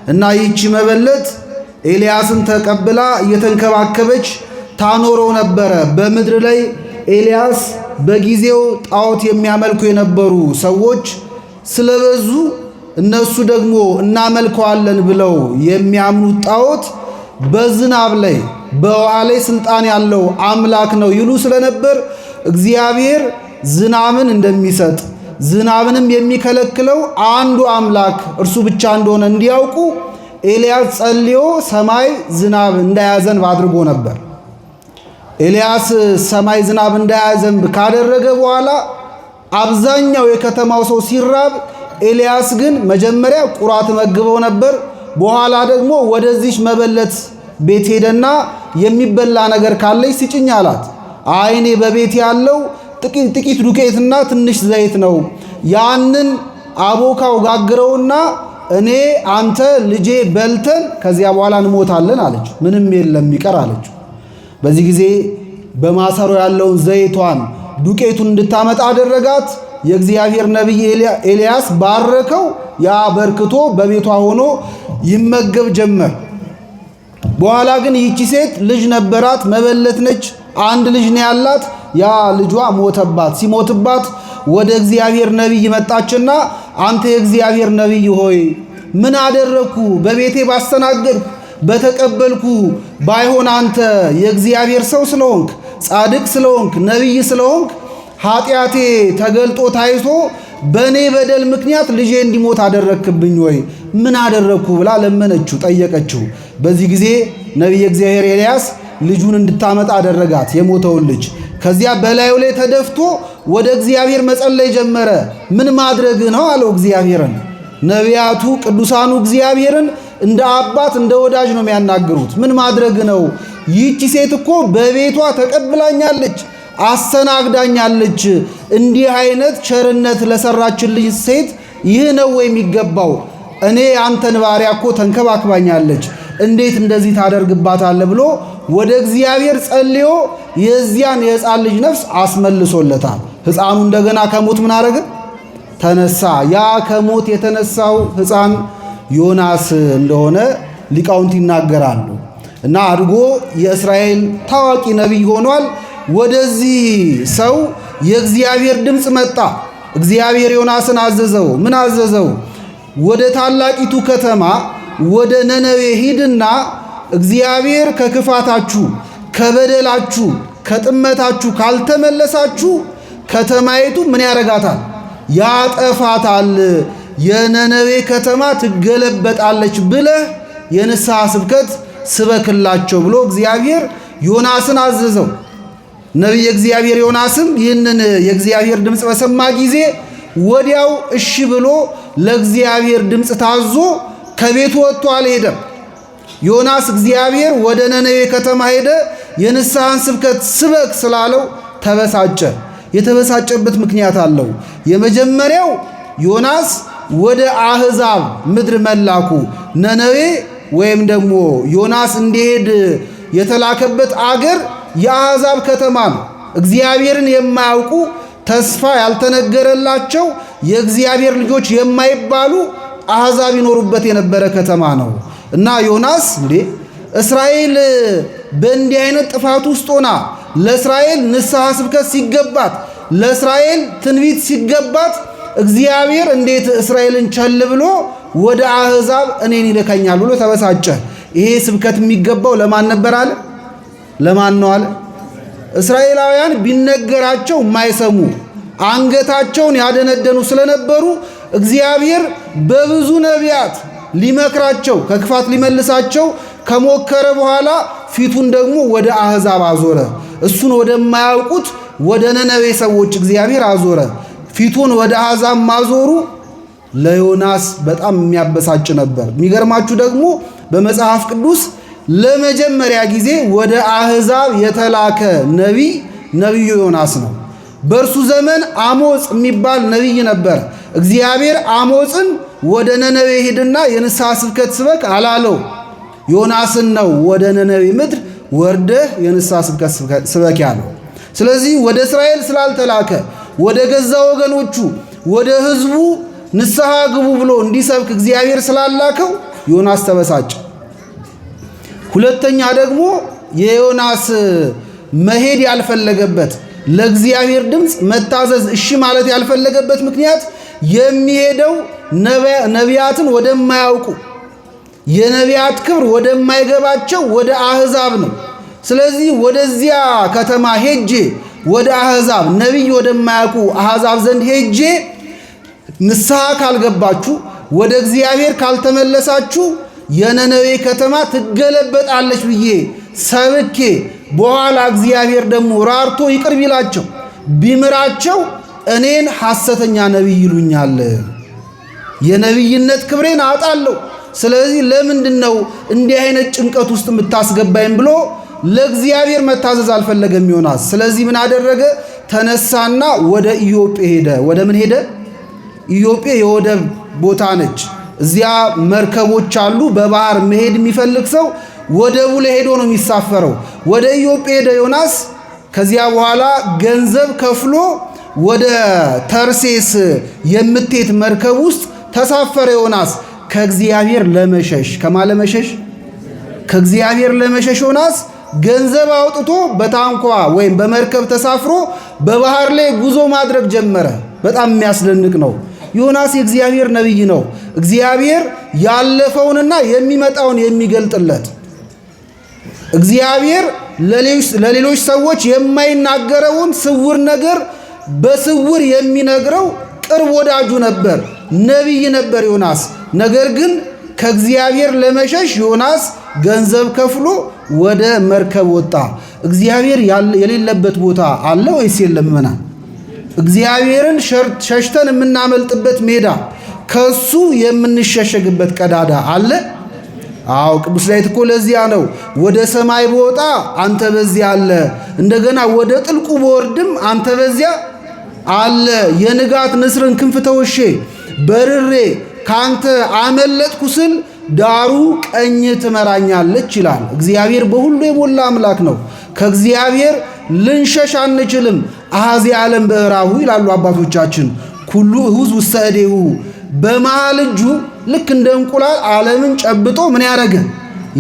እና ይህቺ መበለት ኤልያስን ተቀብላ እየተንከባከበች ታኖረው ነበረ። በምድር ላይ ኤልያስ በጊዜው ጣዖት የሚያመልኩ የነበሩ ሰዎች ስለበዙ እነሱ ደግሞ እናመልከዋለን ብለው የሚያምኑት ጣዖት በዝናብ ላይ በውሃ ላይ ስልጣን ያለው አምላክ ነው ይሉ ስለነበር እግዚአብሔር ዝናብን እንደሚሰጥ ዝናብንም የሚከለክለው አንዱ አምላክ እርሱ ብቻ እንደሆነ እንዲያውቁ ኤልያስ ጸልዮ ሰማይ ዝናብ እንዳያዘንብ አድርጎ ነበር። ኤልያስ ሰማይ ዝናብ እንዳያዘንብ ካደረገ በኋላ አብዛኛው የከተማው ሰው ሲራብ፣ ኤልያስ ግን መጀመሪያ ቁራ ተመግበው ነበር። በኋላ ደግሞ ወደዚች መበለት ቤት ሄደና የሚበላ ነገር ካለች ስጭኝ አላት። አይኔ በቤት ያለው ጥቂት ዱቄትና ትንሽ ዘይት ነው፣ ያንን አቦካው ጋግረውና እኔ አንተ ልጄ በልተን ከዚያ በኋላ እንሞታለን አለች። ምንም የለም ይቀር አለች። በዚህ ጊዜ በማሰሮ ያለውን ዘይቷን ዱቄቱን እንድታመጣ አደረጋት። የእግዚአብሔር ነቢይ ኤልያስ ባረከው። ያ በርክቶ በቤቷ ሆኖ ይመገብ ጀመር። በኋላ ግን ይህቺ ሴት ልጅ ነበራት፣ መበለት ነች። አንድ ልጅ ነው ያላት። ያ ልጇ ሞተባት። ሲሞትባት ወደ እግዚአብሔር ነቢይ መጣችና አንተ የእግዚአብሔር ነቢይ ሆይ ምን አደረኩ? በቤቴ ባስተናገድኩ በተቀበልኩ ባይሆን አንተ የእግዚአብሔር ሰው ስለሆንክ ጻድቅ ስለሆንክ ነቢይ ስለሆንክ ኃጢአቴ ተገልጦ ታይቶ በእኔ በደል ምክንያት ልጄ እንዲሞት አደረክብኝ ወይ? ምን አደረኩ ብላ ለመነችው፣ ጠየቀችው። በዚህ ጊዜ ነቢይ እግዚአብሔር ኤልያስ ልጁን እንድታመጣ አደረጋት፣ የሞተውን ልጅ። ከዚያ በላዩ ላይ ተደፍቶ ወደ እግዚአብሔር መጸለይ ጀመረ። ምን ማድረግ ነው አለው እግዚአብሔርን። ነቢያቱ ቅዱሳኑ እግዚአብሔርን እንደ አባት እንደ ወዳጅ ነው የሚያናግሩት። ምን ማድረግ ነው? ይህቺ ሴት እኮ በቤቷ ተቀብላኛለች፣ አስተናግዳኛለች። እንዲህ አይነት ቸርነት ለሰራችልኝ ሴት ይህ ነው የሚገባው? እኔ አንተን ባሪያ እኮ ተንከባክባኛለች፣ እንዴት እንደዚህ ታደርግባታለህ? ብሎ ወደ እግዚአብሔር ጸልዮ የዚያን የሕፃን ልጅ ነፍስ አስመልሶለታል። ሕፃኑ እንደገና ከሞት ምን አረገ? ተነሳ። ያ ከሞት የተነሳው ሕፃን ዮናስ እንደሆነ ሊቃውንት ይናገራሉ። እና አድጎ የእስራኤል ታዋቂ ነቢይ ሆኗል። ወደዚህ ሰው የእግዚአብሔር ድምፅ መጣ። እግዚአብሔር ዮናስን አዘዘው። ምን አዘዘው? ወደ ታላቂቱ ከተማ ወደ ነነዌ ሂድና እግዚአብሔር ከክፋታችሁ ከበደላችሁ ከጥመታችሁ ካልተመለሳችሁ ከተማይቱ ምን ያረጋታል? ያጠፋታል። የነነዌ ከተማ ትገለበጣለች ብለህ የንስሐ ስብከት ስበክላቸው ብሎ እግዚአብሔር ዮናስን አዘዘው። ነቢይ እግዚአብሔር ዮናስም ይህንን የእግዚአብሔር ድምፅ በሰማ ጊዜ ወዲያው እሺ ብሎ ለእግዚአብሔር ድምፅ ታዞ ከቤቱ ወጥቶ አልሄደም። ዮናስ እግዚአብሔር ወደ ነነዌ ከተማ ሄደ፣ የንስሐን ስብከት ስበክ ስላለው ተበሳጨ። የተበሳጨበት ምክንያት አለው። የመጀመሪያው ዮናስ ወደ አሕዛብ ምድር መላኩ። ነነዌ ወይም ደግሞ ዮናስ እንዲሄድ የተላከበት አገር የአሕዛብ ከተማ ነው። እግዚአብሔርን የማያውቁ ተስፋ ያልተነገረላቸው የእግዚአብሔር ልጆች የማይባሉ አሕዛብ ይኖሩበት የነበረ ከተማ ነው። እና ዮናስ እስራኤል በእንዲህ አይነት ጥፋት ውስጥ ሆና ለእስራኤል ንስሐ ስብከት ሲገባት ለእስራኤል ትንቢት ሲገባት እግዚአብሔር እንዴት እስራኤልን ቸል ብሎ ወደ አሕዛብ እኔን ይልከኛል ብሎ ተበሳጨ። ይሄ ስብከት የሚገባው ለማን ነበር አለ? ለማን ነው አለ? እስራኤላውያን ቢነገራቸው የማይሰሙ አንገታቸውን ያደነደኑ ስለነበሩ እግዚአብሔር በብዙ ነቢያት ሊመክራቸው ከክፋት ሊመልሳቸው ከሞከረ በኋላ ፊቱን ደግሞ ወደ አሕዛብ አዞረ። እሱን ወደማያውቁት ወደ ነነዌ ሰዎች እግዚአብሔር አዞረ። ፊቱን ወደ አሕዛብ ማዞሩ ለዮናስ በጣም የሚያበሳጭ ነበር። የሚገርማችሁ ደግሞ በመጽሐፍ ቅዱስ ለመጀመሪያ ጊዜ ወደ አሕዛብ የተላከ ነቢዩ ዮናስ ነው። በእርሱ ዘመን አሞጽ የሚባል ነቢይ ነበር። እግዚአብሔር አሞጽን ወደ ነነዌ ሄድና የንስሐ ስብከት ስበክ አላለው። ዮናስን ነው ወደ ነነዌ ምድር ወርደህ የንስሐ ስብከት ስበክ ያለው። ስለዚህ ወደ እስራኤል ስላልተላከ ወደ ገዛ ወገኖቹ ወደ ሕዝቡ ንስሐ ግቡ ብሎ እንዲሰብክ እግዚአብሔር ስላላከው ዮናስ ተበሳጨ። ሁለተኛ ደግሞ የዮናስ መሄድ ያልፈለገበት ለእግዚአብሔር ድምፅ መታዘዝ እሺ ማለት ያልፈለገበት ምክንያት የሚሄደው ነቢያትን ወደማያውቁ የነቢያት ክብር ወደማይገባቸው ወደ አሕዛብ ነው። ስለዚህ ወደዚያ ከተማ ሄጄ ወደ አሕዛብ ነቢይ ወደማያውቁ አሕዛብ ዘንድ ሄጄ ንስሐ ካልገባችሁ ወደ እግዚአብሔር ካልተመለሳችሁ የነነዌ ከተማ ትገለበጣለች ብዬ ሰብኬ በኋላ እግዚአብሔር ደግሞ ራርቶ ይቅር ቢላቸው ቢምራቸው እኔን ሐሰተኛ ነቢይ ይሉኛል፣ የነቢይነት ክብሬን አጣለሁ። ስለዚህ ለምንድነው እንዲህ አይነት ጭንቀት ውስጥ የምታስገባኝ ብሎ ለእግዚአብሔር መታዘዝ አልፈለገም ዮናስ። ስለዚህ ምን አደረገ? ተነሳና ወደ ኢዮጴ ሄደ። ወደ ምን ሄደ? ኢዮጴ የወደብ ቦታ ነች። እዚያ መርከቦች አሉ። በባህር መሄድ የሚፈልግ ሰው ወደቡ ላይ ሄዶ ነው የሚሳፈረው። ወደ ኢዮጴ ሄደ ዮናስ። ከዚያ በኋላ ገንዘብ ከፍሎ ወደ ተርሴስ የምትሄድ መርከብ ውስጥ ተሳፈረ ዮናስ ከእግዚአብሔር ለመሸሽ። ከማን ለመሸሽ? ከእግዚአብሔር ለመሸሽ ዮናስ ገንዘብ አውጥቶ በታንኳ ወይም በመርከብ ተሳፍሮ በባህር ላይ ጉዞ ማድረግ ጀመረ። በጣም የሚያስደንቅ ነው። ዮናስ የእግዚአብሔር ነቢይ ነው። እግዚአብሔር ያለፈውንና የሚመጣውን የሚገልጥለት፣ እግዚአብሔር ለሌሎች ሰዎች የማይናገረውን ስውር ነገር በስውር የሚነግረው ቅርብ ወዳጁ ነበር፣ ነቢይ ነበር ዮናስ። ነገር ግን ከእግዚአብሔር ለመሸሽ ዮናስ ገንዘብ ከፍሎ ወደ መርከብ ወጣ። እግዚአብሔር የሌለበት ቦታ አለ ወይስ የለም? እግዚአብሔርን ሸሽተን የምናመልጥበት ሜዳ፣ ከሱ የምንሸሸግበት ቀዳዳ አለ? አዎ፣ ቅዱስ ዳዊት እኮ ለዚያ ነው ወደ ሰማይ በወጣ አንተ በዚያ አለ፣ እንደገና ወደ ጥልቁ በወርድም አንተ በዚያ አለ። የንጋት ንስርን ክንፍ ተወሼ በርሬ ካንተ አመለጥኩ ስል ዳሩ ቀኝ ትመራኛለች ይላል። እግዚአብሔር በሁሉ የሞላ አምላክ ነው። ከእግዚአብሔር ልንሸሽ አንችልም። አሐዚ ዓለም በእራሁ ይላሉ አባቶቻችን። ኩሉ እሁዝ ውስተ እዴሁ፣ በመሃል እጁ ልክ እንደ እንቁላል ዓለምን ጨብጦ ምን ያደረገ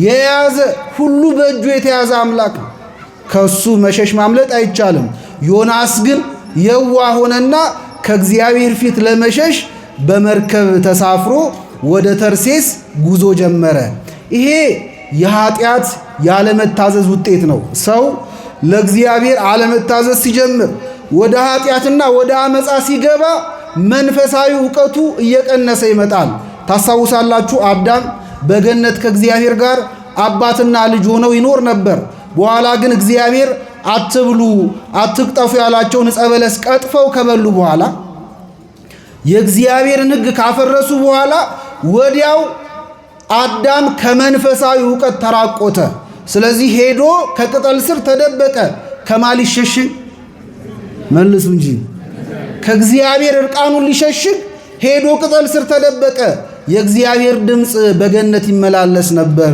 የያዘ፣ ሁሉ በእጁ የተያዘ አምላክ ነው። ከሱ መሸሽ ማምለጥ አይቻልም። ዮናስ ግን የዋህ ሆነና ከእግዚአብሔር ፊት ለመሸሽ በመርከብ ተሳፍሮ ወደ ተርሴስ ጉዞ ጀመረ። ይሄ የኃጢአት ያለመታዘዝ ውጤት ነው። ሰው ለእግዚአብሔር አለመታዘዝ ሲጀምር፣ ወደ ኃጢአትና ወደ አመፃ ሲገባ መንፈሳዊ ዕውቀቱ እየቀነሰ ይመጣል። ታስታውሳላችሁ፣ አዳም በገነት ከእግዚአብሔር ጋር አባትና ልጅ ሆነው ይኖር ነበር። በኋላ ግን እግዚአብሔር አትብሉ፣ አትቅጠፉ ያላቸውን ዕፀ በለስ ቀጥፈው ከበሉ በኋላ የእግዚአብሔርን ሕግ ካፈረሱ በኋላ ወዲያው አዳም ከመንፈሳዊ ዕውቀት ተራቆተ። ስለዚህ ሄዶ ከቅጠል ስር ተደበቀ። ከማን ሊሸሽግ? መልሱ እንጂ። ከእግዚአብሔር እርቃኑን ሊሸሽግ ሄዶ ቅጠል ስር ተደበቀ። የእግዚአብሔር ድምፅ በገነት ይመላለስ ነበር።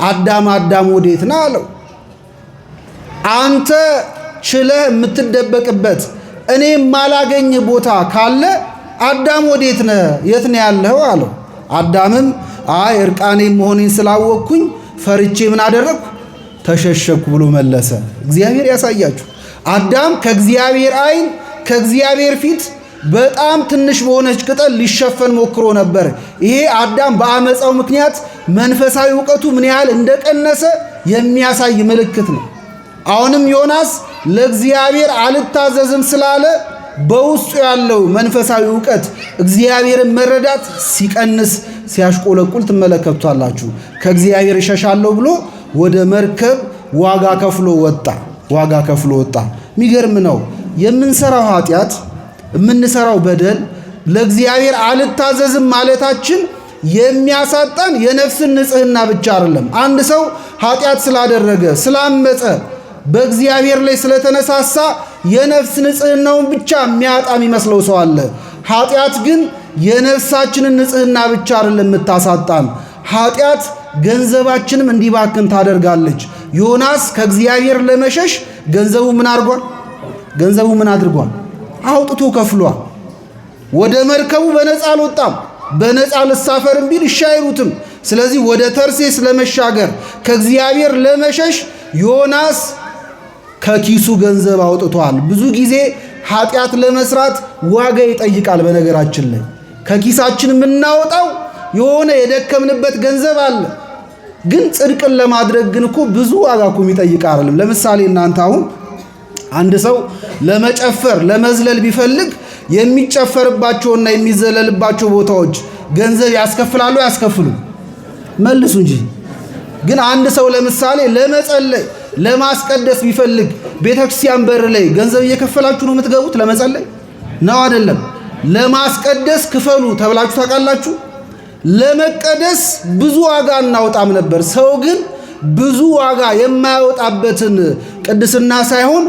አዳም አዳም ወዴት ነህ አለው። አንተ ችለህ የምትደበቅበት እኔ ማላገኝ ቦታ ካለ አዳም ወዴት ነህ? የት ነው ያለኸው አለው። አዳምም አይ እርቃኔ መሆኔን ስላወቅኩኝ ፈርቼ ምን አደረግኩ? ተሸሸኩ ብሎ መለሰ። እግዚአብሔር ያሳያችሁ። አዳም ከእግዚአብሔር ዓይን ከእግዚአብሔር ፊት በጣም ትንሽ በሆነች ቅጠል ሊሸፈን ሞክሮ ነበር። ይሄ አዳም በአመፃው ምክንያት መንፈሳዊ ዕውቀቱ ምን ያህል እንደቀነሰ የሚያሳይ ምልክት ነው። አሁንም ዮናስ ለእግዚአብሔር አልታዘዝም ስላለ በውስጡ ያለው መንፈሳዊ ዕውቀት እግዚአብሔርን መረዳት ሲቀንስ ሲያሽቆለቁል ትመለከቷላችሁ። ከእግዚአብሔር እሸሻለሁ ብሎ ወደ መርከብ ዋጋ ከፍሎ ወጣ። የሚገርም ነው። የምንሰራው ኃጢአት፣ የምንሰራው በደል ለእግዚአብሔር አልታዘዝም ማለታችን የሚያሳጣን የነፍስን ንጽህና ብቻ አይደለም። አንድ ሰው ኃጢአት ስላደረገ ስላመፀ በእግዚአብሔር ላይ ስለተነሳሳ የነፍስ ንጽህናውን ብቻ የሚያጣ የሚመስለው ሰው አለ። ኃጢአት ግን የነፍሳችንን ንጽህና ብቻ አይደለም የምታሳጣን። ኃጢአት ገንዘባችንም እንዲባክን ታደርጋለች። ዮናስ ከእግዚአብሔር ለመሸሽ ገንዘቡ ምን አድርጓል? አውጥቶ ከፍሏል። ወደ መርከቡ በነፃ አልወጣም። በነፃ ልሳፈርም ቢል እሺ አይሉትም። ስለዚህ ወደ ተርሴስ ለመሻገር ከእግዚአብሔር ለመሸሽ ዮናስ ከኪሱ ገንዘብ አውጥቷል። ብዙ ጊዜ ኃጢአት ለመስራት ዋጋ ይጠይቃል። በነገራችን ላይ ከኪሳችን የምናወጣው የሆነ የደከምንበት ገንዘብ አለ። ግን ጽድቅን ለማድረግ ግን እኮ ብዙ ዋጋ እኮ የሚጠይቅ አይደለም። ለምሳሌ እናንተ አሁን አንድ ሰው ለመጨፈር ለመዝለል ቢፈልግ የሚጨፈርባቸውና የሚዘለልባቸው ቦታዎች ገንዘብ ያስከፍላሉ ያስከፍሉ? መልሱ እንጂ። ግን አንድ ሰው ለምሳሌ ለመጸለይ ለማስቀደስ ቢፈልግ ቤተክርስቲያን በር ላይ ገንዘብ እየከፈላችሁ ነው የምትገቡት? ለመጸለይ ነው አይደለም? ለማስቀደስ ክፈሉ ተብላችሁ ታውቃላችሁ? ለመቀደስ ብዙ ዋጋ እናወጣም ነበር። ሰው ግን ብዙ ዋጋ የማያወጣበትን ቅድስና ሳይሆን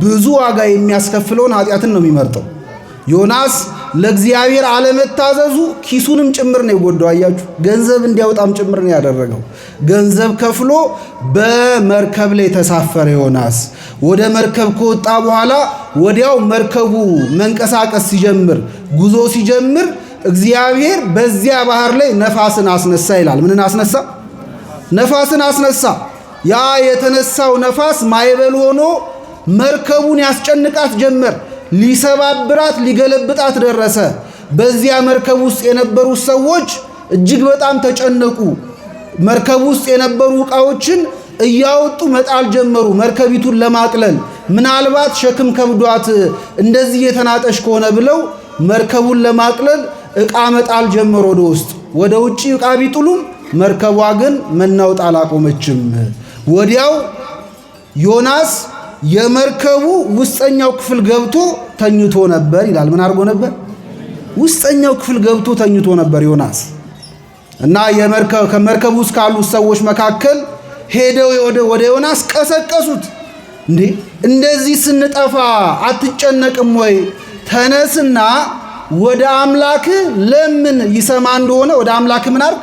ብዙ ዋጋ የሚያስከፍለውን ኃጢአትን ነው የሚመርጠው። ዮናስ ለእግዚአብሔር አለመታዘዙ ኪሱንም ጭምር ነው የጎዳው። አያችሁ፣ ገንዘብ እንዲያወጣም ጭምር ነው ያደረገው። ገንዘብ ከፍሎ በመርከብ ላይ ተሳፈረ። ዮናስ ወደ መርከብ ከወጣ በኋላ ወዲያው መርከቡ መንቀሳቀስ ሲጀምር፣ ጉዞ ሲጀምር እግዚአብሔር በዚያ ባህር ላይ ነፋስን አስነሳ ይላል። ምንን አስነሳ? ነፋስን አስነሳ። ያ የተነሳው ነፋስ ማዕበል ሆኖ መርከቡን ያስጨንቃት ጀመር። ሊሰባብራት ሊገለብጣት ደረሰ። በዚያ መርከብ ውስጥ የነበሩ ሰዎች እጅግ በጣም ተጨነቁ። መርከብ ውስጥ የነበሩ ዕቃዎችን እያወጡ መጣል ጀመሩ፣ መርከቢቱን ለማቅለል። ምናልባት ሸክም ከብዷት እንደዚህ የተናጠሽ ከሆነ ብለው መርከቡን ለማቅለል ዕቃ መጣል ጀመሩ ወደ ውስጥ። ወደ ውጪ ዕቃ ቢጥሉም መርከቧ ግን መናወጥ አላቆመችም። ወዲያው ዮናስ የመርከቡ ውስጠኛው ክፍል ገብቶ ተኝቶ ነበር ይላል። ምን አድርጎ ነበር? ውስጠኛው ክፍል ገብቶ ተኝቶ ነበር ዮናስ። እና ከመርከቡ ውስጥ ካሉት ሰዎች መካከል ሄደው ወደ ዮናስ ቀሰቀሱት። እንዴ እንደዚህ ስንጠፋ አትጨነቅም ወይ? ተነስና ወደ አምላክ ለምን፣ ይሰማ እንደሆነ ወደ አምላክ ምን አድርግ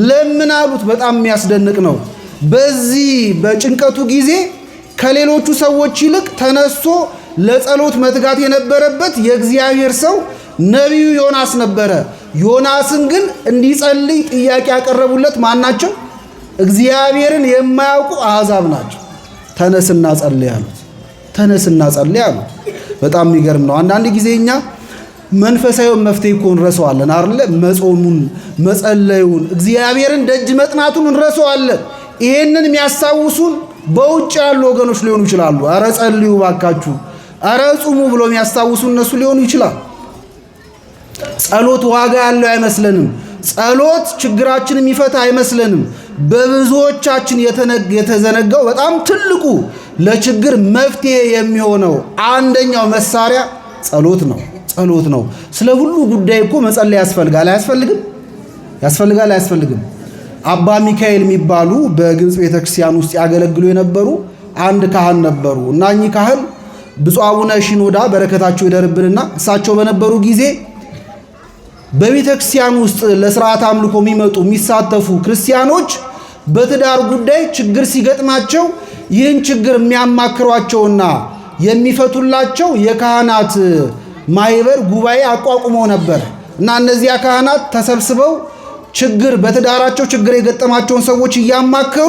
ለምን አሉት። በጣም የሚያስደንቅ ነው። በዚህ በጭንቀቱ ጊዜ ከሌሎቹ ሰዎች ይልቅ ተነስቶ ለጸሎት መትጋት የነበረበት የእግዚአብሔር ሰው ነቢዩ ዮናስ ነበረ። ዮናስን ግን እንዲጸልይ ጥያቄ ያቀረቡለት ማናቸው? እግዚአብሔርን የማያውቁ አሕዛብ ናቸው። ተነስና ጸልይ አሉት። ተነስና ጸልይ አሉት። በጣም የሚገርም ነው። አንዳንድ ጊዜ እኛ መንፈሳዊ መፍትሄ እኮ እንረሳዋለን አይደል? መጾሙን፣ መጸለዩን፣ እግዚአብሔርን ደጅ መጥናቱን እንረሳዋለን። ይሄንን የሚያስታውሱን በውጭ ያሉ ወገኖች ሊሆኑ ይችላሉ። አረ ጸልዩ ባካችሁ፣ አረ ጹሙ ብሎ የሚያስታውሱ እነሱ ሊሆኑ ይችላል። ጸሎት ዋጋ ያለው አይመስለንም። ጸሎት ችግራችን የሚፈታ አይመስለንም። በብዙዎቻችን የተዘነጋው በጣም ትልቁ ለችግር መፍትሄ የሚሆነው አንደኛው መሳሪያ ጸሎት ነው። ጸሎት ነው። ስለ ሁሉ ጉዳይ እኮ መጸለይ ያስፈልጋል። አያስፈልግም? ያስፈልጋል። አያስፈልግም? አባ ሚካኤል የሚባሉ በግብፅ ቤተክርስቲያን ውስጥ ያገለግሉ የነበሩ አንድ ካህን ነበሩ እና እኚህ ካህን ብፁዕ አቡነ ሺኖዳ በረከታቸው ይደርብንና እሳቸው በነበሩ ጊዜ በቤተክርስቲያን ውስጥ ለሥርዓት አምልኮ የሚሳተፉ ክርስቲያኖች በትዳር ጉዳይ ችግር ሲገጥማቸው ይህን ችግር የሚያማክሯቸውና የሚፈቱላቸው የካህናት ማህበር ጉባኤ አቋቁመው ነበር እና እነዚያ ካህናት ተሰብስበው በትዳራቸው ችግር የገጠማቸውን ሰዎች እያማከሩ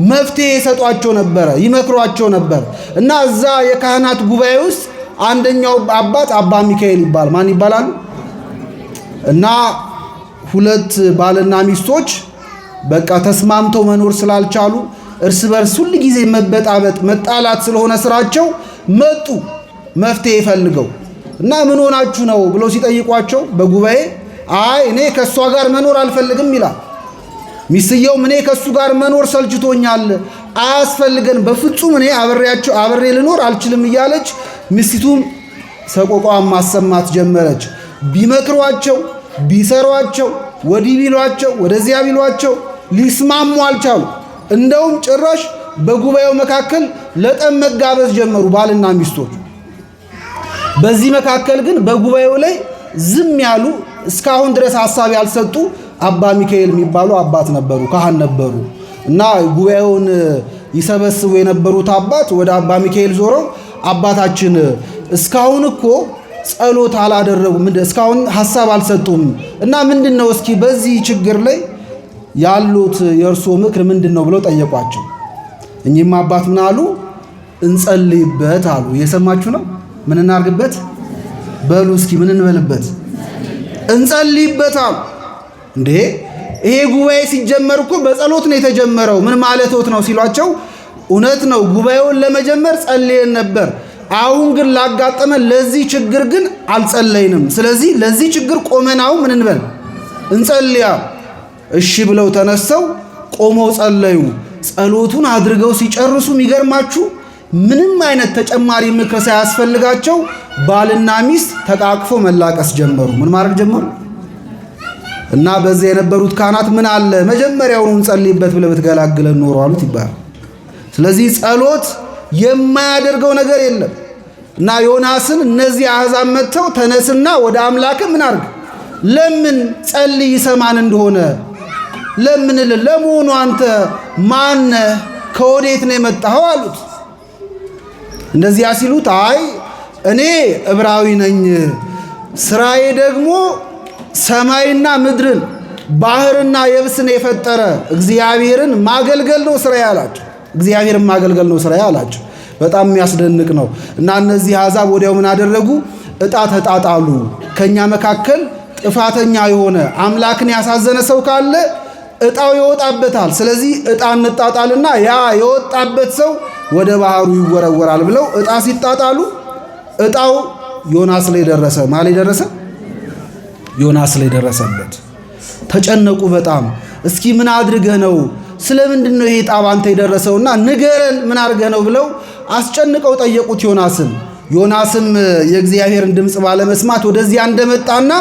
መፍትሄ ይሰጧቸው ነበር፣ ይመክሯቸው ነበር እና እዛ የካህናት ጉባኤ ውስጥ አንደኛው አባት አባ ሚካኤል ይባል። ማን ይባላሉ? እና ሁለት ባልና ሚስቶች በቃ ተስማምተው መኖር ስላልቻሉ እርስ በርስ ሁሉ ጊዜ መበጣበጥ መጣላት ስለሆነ ስራቸው መጡ መፍትሄ ፈልገው እና ምን ሆናችሁ ነው ብለው ሲጠይቋቸው በጉባኤ አይ እኔ ከሷ ጋር መኖር አልፈልግም ይላል። ሚስትየው እኔ ከሱ ጋር መኖር ሰልችቶኛል፣ አያስፈልገን፣ በፍጹም እኔ አብሬ ልኖር አልችልም እያለች ሚስቱም ሰቆቋን ማሰማት ጀመረች። ቢመክሯቸው ቢሰሯቸው ወዲህ ቢሏቸው ወደዚያ ቢሏቸው ሊስማሙ አልቻሉ። እንደውም ጭራሽ በጉባኤው መካከል ለጠብ መጋበዝ ጀመሩ ባልና ሚስቶች። በዚህ መካከል ግን በጉባኤው ላይ ዝም ያሉ እስካሁን ድረስ ሐሳብ ያልሰጡ አባ ሚካኤል የሚባሉ አባት ነበሩ፣ ካህን ነበሩ እና ጉባኤውን ይሰበስቡ የነበሩት አባት ወደ አባ ሚካኤል ዞረው አባታችን እስካሁን እኮ ጸሎት አላደረጉም፣ እስካሁን ሐሳብ አልሰጡም እና ምንድነው እስኪ በዚህ ችግር ላይ ያሉት የእርሶ ምክር ምንድነው ብለው ጠየቋቸው። እኚህም አባት ምን አሉ? እንጸልይበት አሉ። እየሰማችሁ ነው? ምን እናርግበት? በሉ እስኪ ምን እንበልበት? እንጸልይበት አሉ። እንዴ ይሄ ጉባኤ ሲጀመር እኮ በጸሎት ነው የተጀመረው፣ ምን ማለትዎት ነው ሲሏቸው፣ እውነት ነው ጉባኤውን ለመጀመር ጸልየን ነበር። አሁን ግን ላጋጠመን ለዚህ ችግር ግን አልጸለይንም። ስለዚህ ለዚህ ችግር ቆመናው ምን እንበል? እንጸልያ። እሺ ብለው ተነስተው ቆመው ጸለዩ። ጸሎቱን አድርገው ሲጨርሱ የሚገርማችሁ ምንም አይነት ተጨማሪ ምክር ሳያስፈልጋቸው ባልና ሚስት ተቃቅፎ መላቀስ ጀመሩ። ምን ማድረግ ጀመሩ? እና በዚያ የነበሩት ካህናት ምን አለ መጀመሪያውኑ እንጸልይበት ብለህ ብትገላግለን ኖሮ አሉት ይባላል። ስለዚህ ጸሎት የማያደርገው ነገር የለም። እና ዮናስን እነዚህ አሕዛብ መጥተው ተነስና ወደ አምላክ ምን አርግ ለምን ጸልይ ይሰማን እንደሆነ ለምን ለመሆኑ አንተ ማነ ከወዴት ነው የመጣኸው አሉት። እንደዚያ ሲሉት አይ እኔ ዕብራዊ ነኝ፣ ስራዬ ደግሞ ሰማይና ምድርን ባህርና የብስን የፈጠረ እግዚአብሔርን ማገልገል ነው ስራዬ አላቸው። እግዚአብሔርን ማገልገል ነው ስራዬ አላቸው። በጣም የሚያስደንቅ ነው። እና እነዚህ አሕዛብ ወዲያው ምን አደረጉ? ዕጣ ተጣጣሉ። ከኛ መካከል ጥፋተኛ የሆነ አምላክን ያሳዘነ ሰው ካለ ዕጣው ይወጣበታል። ስለዚህ ዕጣ እንጣጣልና ያ የወጣበት ሰው ወደ ባህሩ ይወረወራል ብለው ዕጣ ሲጣጣሉ ዕጣው ዮናስ ላይ ደረሰ። ማን ላይ ደረሰ? ዮናስ ላይ ደረሰበት። ተጨነቁ በጣም። እስኪ ምን አድርገህ ነው? ስለምንድን ነው ይሄ ዕጣ ባንተ የደረሰውና ንገረን፣ ምን አድርገህ ነው ብለው አስጨንቀው ጠየቁት ዮናስን። ዮናስም የእግዚአብሔርን ድምፅ ባለመስማት ወደዚያ እንደመጣና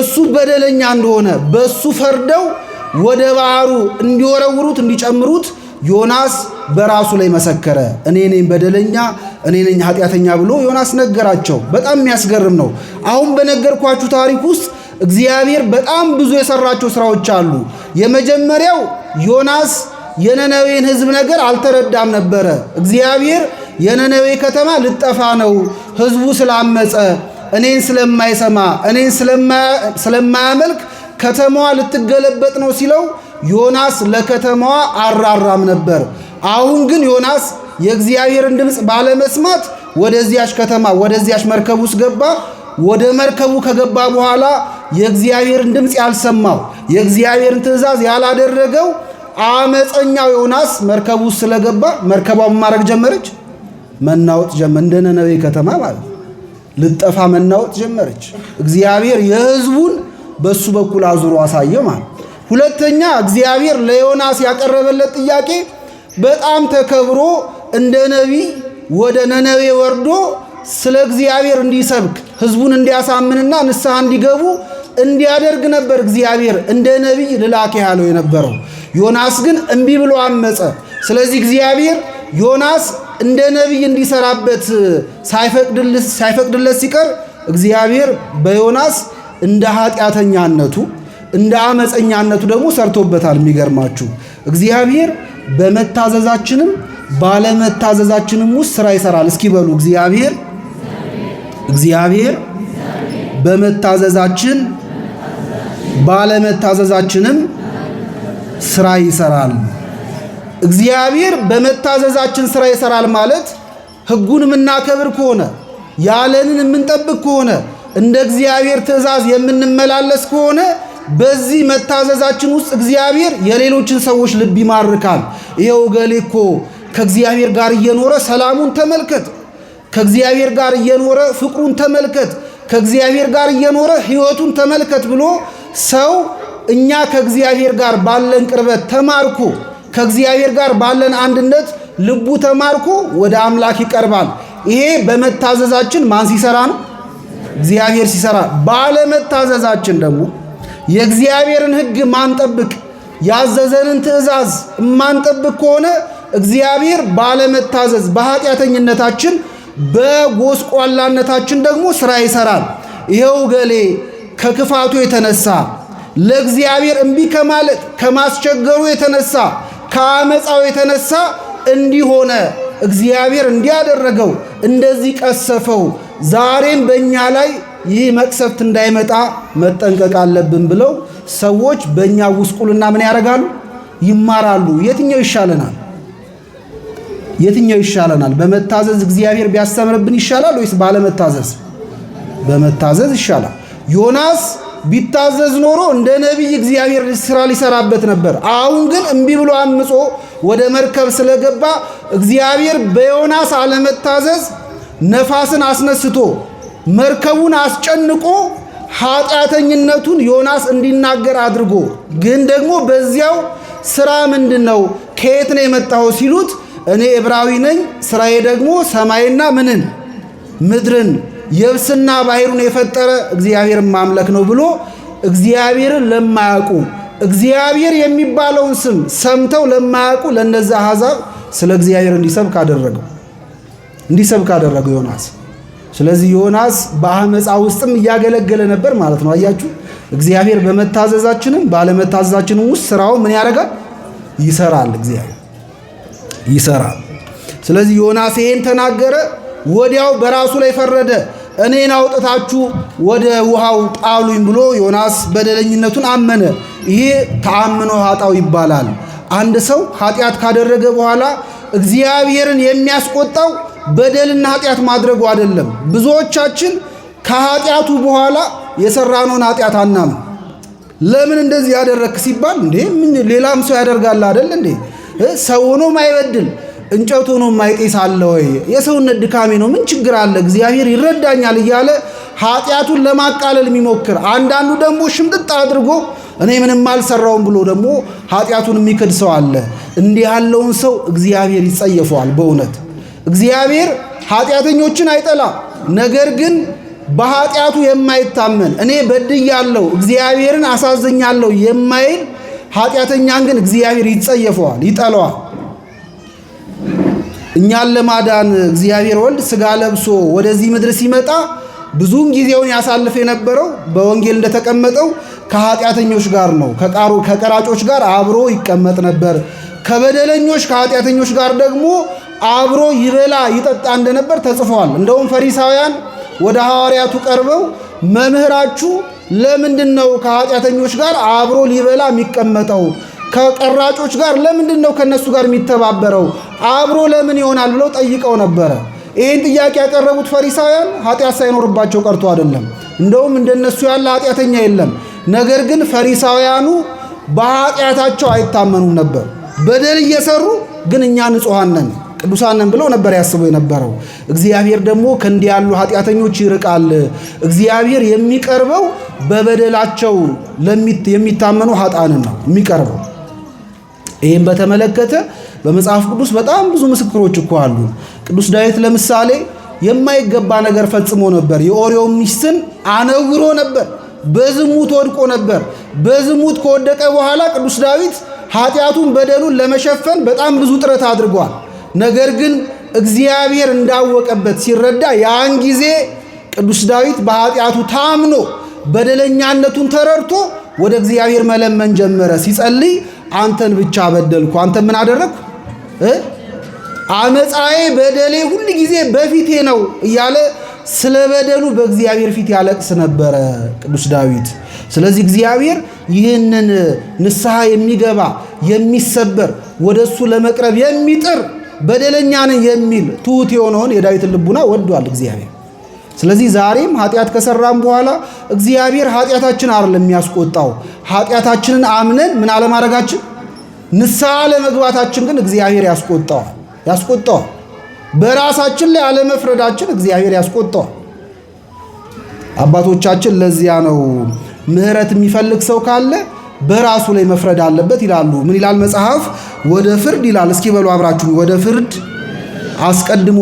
እሱ በደለኛ እንደሆነ በሱ ፈርደው ወደ ባህሩ እንዲወረውሩት እንዲጨምሩት ዮናስ በራሱ ላይ መሰከረ። እኔ ነኝ በደለኛ፣ እኔ ነኝ ኃጢአተኛ ብሎ ዮናስ ነገራቸው። በጣም የሚያስገርም ነው። አሁን በነገርኳችሁ ታሪክ ውስጥ እግዚአብሔር በጣም ብዙ የሰራቸው ስራዎች አሉ። የመጀመሪያው ዮናስ የነነዌን ሕዝብ ነገር አልተረዳም ነበረ። እግዚአብሔር የነነዌ ከተማ ልጠፋ ነው፣ ሕዝቡ ስላመፀ፣ እኔን ስለማይሰማ፣ እኔን ስለማያመልክ ከተማዋ ልትገለበጥ ነው ሲለው ዮናስ ለከተማዋ አራራም ነበር። አሁን ግን ዮናስ የእግዚአብሔርን ድምፅ ባለመስማት ወደዚያች ከተማ ወደዚያች መርከብ ውስጥ ገባ። ወደ መርከቡ ከገባ በኋላ የእግዚአብሔርን ድምፅ ያልሰማው የእግዚአብሔርን ትእዛዝ ያላደረገው አመፀኛው ዮናስ መርከቡ ውስጥ ስለገባ መርከቧ ማረግ ጀመረች፣ መናወጥ ጀመረ። እንደ ነነዌ ከተማ ማለት ልጠፋ መናወጥ ጀመረች። እግዚአብሔር የሕዝቡን በሱ በኩል አዙሮ አሳየ ማለት። ሁለተኛ እግዚአብሔር ለዮናስ ያቀረበለት ጥያቄ በጣም ተከብሮ እንደ ነቢይ ወደ ነነዌ ወርዶ ስለ እግዚአብሔር እንዲሰብክ ሕዝቡን እንዲያሳምንና ንስሐ እንዲገቡ እንዲያደርግ ነበር እግዚአብሔር እንደ ነቢይ ልላክ ያለው የነበረው። ዮናስ ግን እምቢ ብሎ አመፀ። ስለዚህ እግዚአብሔር ዮናስ እንደ ነቢይ እንዲሰራበት ሳይፈቅድለት ሲቀር እግዚአብሔር በዮናስ እንደ ኃጢአተኛነቱ እንደ አመፀኛነቱ ደግሞ ሰርቶበታል። የሚገርማችሁ እግዚአብሔር በመታዘዛችንም ባለመታዘዛችንም ውስጥ ስራ ይሰራል። እስኪ በሉ እግዚአብሔር በመታዘዛችን ባለመታዘዛችንም ስራ ይሰራል። እግዚአብሔር በመታዘዛችን ስራ ይሰራል ማለት ሕጉን የምናከብር ከሆነ ያለንን የምንጠብቅ ከሆነ እንደ እግዚአብሔር ትእዛዝ የምንመላለስ ከሆነ በዚህ መታዘዛችን ውስጥ እግዚአብሔር የሌሎችን ሰዎች ልብ ይማርካል። ይሄው ገሌ እኮ ከእግዚአብሔር ጋር እየኖረ ሰላሙን ተመልከት፣ ከእግዚአብሔር ጋር እየኖረ ፍቅሩን ተመልከት፣ ከእግዚአብሔር ጋር እየኖረ ሕይወቱን ተመልከት ብሎ ሰው እኛ ከእግዚአብሔር ጋር ባለን ቅርበት ተማርኮ ከእግዚአብሔር ጋር ባለን አንድነት ልቡ ተማርኮ ወደ አምላክ ይቀርባል። ይሄ በመታዘዛችን ማን ሲሰራ ነው? እግዚአብሔር ሲሰራ። ባለመታዘዛችን ደግሞ የእግዚአብሔርን ሕግ ማንጠብቅ ያዘዘንን ትእዛዝ ማንጠብቅ ከሆነ እግዚአብሔር ባለመታዘዝ በኃጢአተኝነታችን በጎስቋላነታችን ደግሞ ስራ ይሰራል። ይሄው ገሌ ከክፋቱ የተነሳ ለእግዚአብሔር እምቢ ከማለት ከማስቸገሩ የተነሳ ከአመፃው የተነሳ እንዲሆነ እግዚአብሔር እንዲያደረገው እንደዚህ ቀሰፈው፣ ዛሬም በእኛ ላይ ይህ መቅሰፍት እንዳይመጣ መጠንቀቅ አለብን ብለው ሰዎች በእኛ ጉስቁልና ምን ያደርጋሉ? ይማራሉ። የትኛው ይሻለናል? የትኛው ይሻለናል? በመታዘዝ እግዚአብሔር ቢያስተምርብን ይሻላል ወይስ ባለመታዘዝ? በመታዘዝ ይሻላል። ዮናስ ቢታዘዝ ኖሮ እንደ ነቢይ እግዚአብሔር ስራ ሊሰራበት ነበር። አሁን ግን እምቢ ብሎ አምጾ ወደ መርከብ ስለገባ እግዚአብሔር በዮናስ አለመታዘዝ ነፋስን አስነስቶ መርከቡን አስጨንቆ ኃጢአተኝነቱን ዮናስ እንዲናገር አድርጎ ግን ደግሞ በዚያው ስራ ምንድነው ከየት ነው የመጣው ሲሉት እኔ ዕብራዊ ነኝ ስራዬ ደግሞ ሰማይና ምንን ምድርን የብስና ባሕሩን የፈጠረ እግዚአብሔርን ማምለክ ነው ብሎ እግዚአብሔርን ለማያውቁ እግዚአብሔር የሚባለውን ስም ሰምተው ለማያውቁ ለነዛ አሕዛብ ስለ እግዚአብሔር እንዲሰብክ አደረገው ዮናስ። ስለዚህ ዮናስ በአመፃ ውስጥም እያገለገለ ነበር ማለት ነው። አያችሁ እግዚአብሔር በመታዘዛችንም ባለመታዘዛችንም ውስጥ ስራው ምን ያደርጋል? ይሰራል። እግዚአብሔር ይሰራል። ስለዚህ ዮናስ ይሄን ተናገረ። ወዲያው በራሱ ላይ ፈረደ። እኔን አውጥታችሁ ወደ ውሃው ጣሉኝ ብሎ ዮናስ በደለኝነቱን አመነ። ይሄ ተአምኖ ኃጣው ይባላል። አንድ ሰው ኃጢአት ካደረገ በኋላ እግዚአብሔርን የሚያስቆጣው በደልና ኃጢአት ማድረጉ አይደለም። ብዙዎቻችን ከኃጢአቱ በኋላ የሰራነውን ኃጢአት አናምን። ለምን እንደዚህ ያደረክ ሲባል እንዴ ምን ሌላም ሰው ያደርጋል አይደል እንዴ? ሰው ሆኖ ማይበድል እንጨት ሆኖ ማይጤስ አለ ወይ? የሰውነት ድካሜ ነው፣ ምን ችግር አለ? እግዚአብሔር ይረዳኛል እያለ ኃጢአቱን ለማቃለል የሚሞክር፣ አንዳንዱ ደግሞ ሽምጥጥ አድርጎ እኔ ምንም አልሰራውም ብሎ ደግሞ ኃጢአቱን የሚክድ ሰው አለ። እንዲህ ያለውን ሰው እግዚአብሔር ይጸየፈዋል። በእውነት እግዚአብሔር ኃጢአተኞችን አይጠላም። ነገር ግን በኃጢአቱ የማይታመን እኔ በድያለሁ እግዚአብሔርን አሳዝኛለሁ የማይል ኃጢአተኛን ግን እግዚአብሔር ይጸየፈዋል፣ ይጠላዋል። እኛን ለማዳን እግዚአብሔር ወልድ ሥጋ ለብሶ ወደዚህ ምድር ሲመጣ ብዙም ጊዜውን ያሳልፍ የነበረው በወንጌል እንደተቀመጠው ከኃጢአተኞች ጋር ነው። ከቀራጮች ጋር አብሮ ይቀመጥ ነበር። ከበደለኞች ከኃጢአተኞች ጋር ደግሞ አብሮ ይበላ ይጠጣ እንደነበር ተጽፏል። እንደውም ፈሪሳውያን ወደ ሐዋርያቱ ቀርበው መምህራችሁ ለምንድነው ከኃጢአተኞች ጋር አብሮ ሊበላ የሚቀመጠው? ከቀራጮች ጋር ለምንድነው ከነሱ ጋር የሚተባበረው? አብሮ ለምን ይሆናል ብለው ጠይቀው ነበረ። ይህን ጥያቄ ያቀረቡት ፈሪሳውያን ኃጢአት ሳይኖርባቸው ቀርቶ አይደለም። እንደውም እንደነሱ ያለ ኃጢአተኛ የለም። ነገር ግን ፈሪሳውያኑ በኃጢአታቸው አይታመኑም ነበር። በደል እየሰሩ ግን እኛ ንጹሐን ነን ቅዱሳን ነን ብለው ነበር ያስቡ የነበረው። እግዚአብሔር ደግሞ ከእንዲህ ያሉ ኃጢአተኞች ይርቃል። እግዚአብሔር የሚቀርበው በበደላቸው የሚታመኑ ኃጥአንን ነው የሚቀርበው። ይህም በተመለከተ በመጽሐፍ ቅዱስ በጣም ብዙ ምስክሮች እኮ አሉ። ቅዱስ ዳዊት ለምሳሌ የማይገባ ነገር ፈጽሞ ነበር። የኦሪዮን ሚስትን አነውሮ ነበር። በዝሙት ወድቆ ነበር። በዝሙት ከወደቀ በኋላ ቅዱስ ዳዊት ኃጢአቱን በደሉን ለመሸፈን በጣም ብዙ ጥረት አድርጓል። ነገር ግን እግዚአብሔር እንዳወቀበት ሲረዳ ያን ጊዜ ቅዱስ ዳዊት በኃጢአቱ ታምኖ በደለኛነቱን ተረድቶ ወደ እግዚአብሔር መለመን ጀመረ። ሲጸልይ አንተን ብቻ በደልኩ፣ አንተ ምን አደረግኩ? አመፃዬ በደሌ ሁሉ ጊዜ በፊቴ ነው እያለ ስለ በደሉ በእግዚአብሔር ፊት ያለቅስ ነበረ ቅዱስ ዳዊት። ስለዚህ እግዚአብሔር ይህንን ንስሐ የሚገባ የሚሰበር ወደሱ ለመቅረብ የሚጥር በደለኛ ነኝ የሚል ትሑት የሆነውን የዳዊትን ልቡና ወዷል እግዚአብሔር። ስለዚህ ዛሬም ኃጢአት ከሰራም በኋላ እግዚአብሔር ኃጢአታችን አይደለም የሚያስቆጣው፣ ኃጢአታችንን አምነን ምን አለማድረጋችን ንስሐ ለመግባታችን ግን እግዚአብሔር ያስቆጣዋል። በራሳችን ላይ አለመፍረዳችን እግዚአብሔር ያስቆጣዋል። አባቶቻችን ለዚያ ነው ምሕረት የሚፈልግ ሰው ካለ በራሱ ላይ መፍረድ አለበት ይላሉ። ምን ይላል መጽሐፍ? ወደ ፍርድ ይላል። እስኪ በሉ አብራችሁ፣ ወደ ፍርድ አስቀድሞ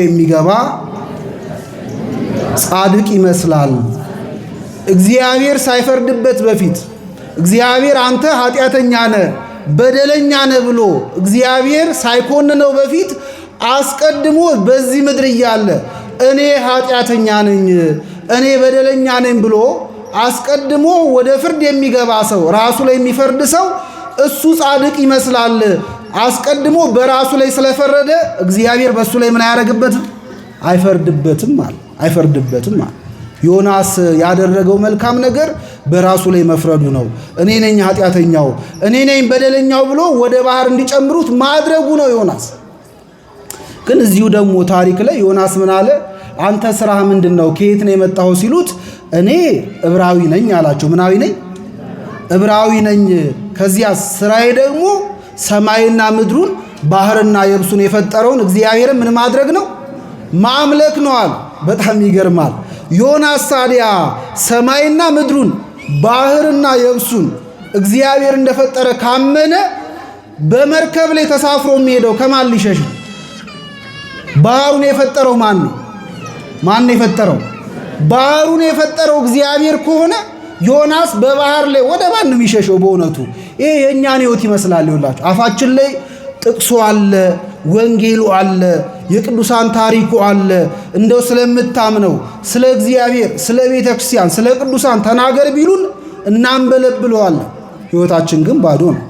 የሚገባ ጻድቅ ይመስላል። እግዚአብሔር ሳይፈርድበት በፊት እግዚአብሔር አንተ ኃጢአተኛ ነህ በደለኛ ነህ ብሎ እግዚአብሔር ሳይኮንነው በፊት አስቀድሞ በዚህ ምድር እያለ እኔ ኃጢአተኛ ነኝ እኔ በደለኛ ነኝ ብሎ አስቀድሞ ወደ ፍርድ የሚገባ ሰው፣ ራሱ ላይ የሚፈርድ ሰው እሱ ጻድቅ ይመስላል። አስቀድሞ በራሱ ላይ ስለፈረደ እግዚአብሔር በሱ ላይ ምን አያደርግበትም? አይፈርድበትም አለ። ዮናስ ያደረገው መልካም ነገር በራሱ ላይ መፍረዱ ነው። እኔ ነኝ ኃጢአተኛው፣ እኔ ነኝ በደለኛው ብሎ ወደ ባህር እንዲጨምሩት ማድረጉ ነው ዮናስ። ግን እዚሁ ደግሞ ታሪክ ላይ ዮናስ ምን አለ? አንተ ስራህ ምንድነው? ከየት ነው የመጣው ሲሉት እኔ ዕብራዊ ነኝ አላቸው። ምናዊ ነኝ? ዕብራዊ ነኝ። ከዚያ ስራዬ ደግሞ ሰማይና ምድሩን ባህርና የብሱን የፈጠረውን እግዚአብሔርን ምን ማድረግ ነው? ማምለክ ነው አለ። በጣም ይገርማል። ዮናስ ታዲያ ሰማይና ምድሩን ባህርና የብሱን እግዚአብሔር እንደፈጠረ ካመነ በመርከብ ላይ ተሳፍሮ የሚሄደው ከማን ሊሸሽ? ባህሩን የፈጠረው ማን ነው? ማን የፈጠረው? ባህሩን የፈጠረው እግዚአብሔር ከሆነ ዮናስ በባህር ላይ ወደ ማን ነው የሚሸሸው? በእውነቱ ይሄ የእኛን ሕይወት ይመስላል። ይውላችሁ አፋችን ላይ ጥቅሱ አለ፣ ወንጌሉ አለ፣ የቅዱሳን ታሪኩ አለ። እንደው ስለምታምነው ስለ እግዚአብሔር፣ ስለ ቤተ ክርስቲያን፣ ስለ ቅዱሳን ተናገር ቢሉን እናንበለብለዋለን። ሕይወታችን ግን ባዶ ነው።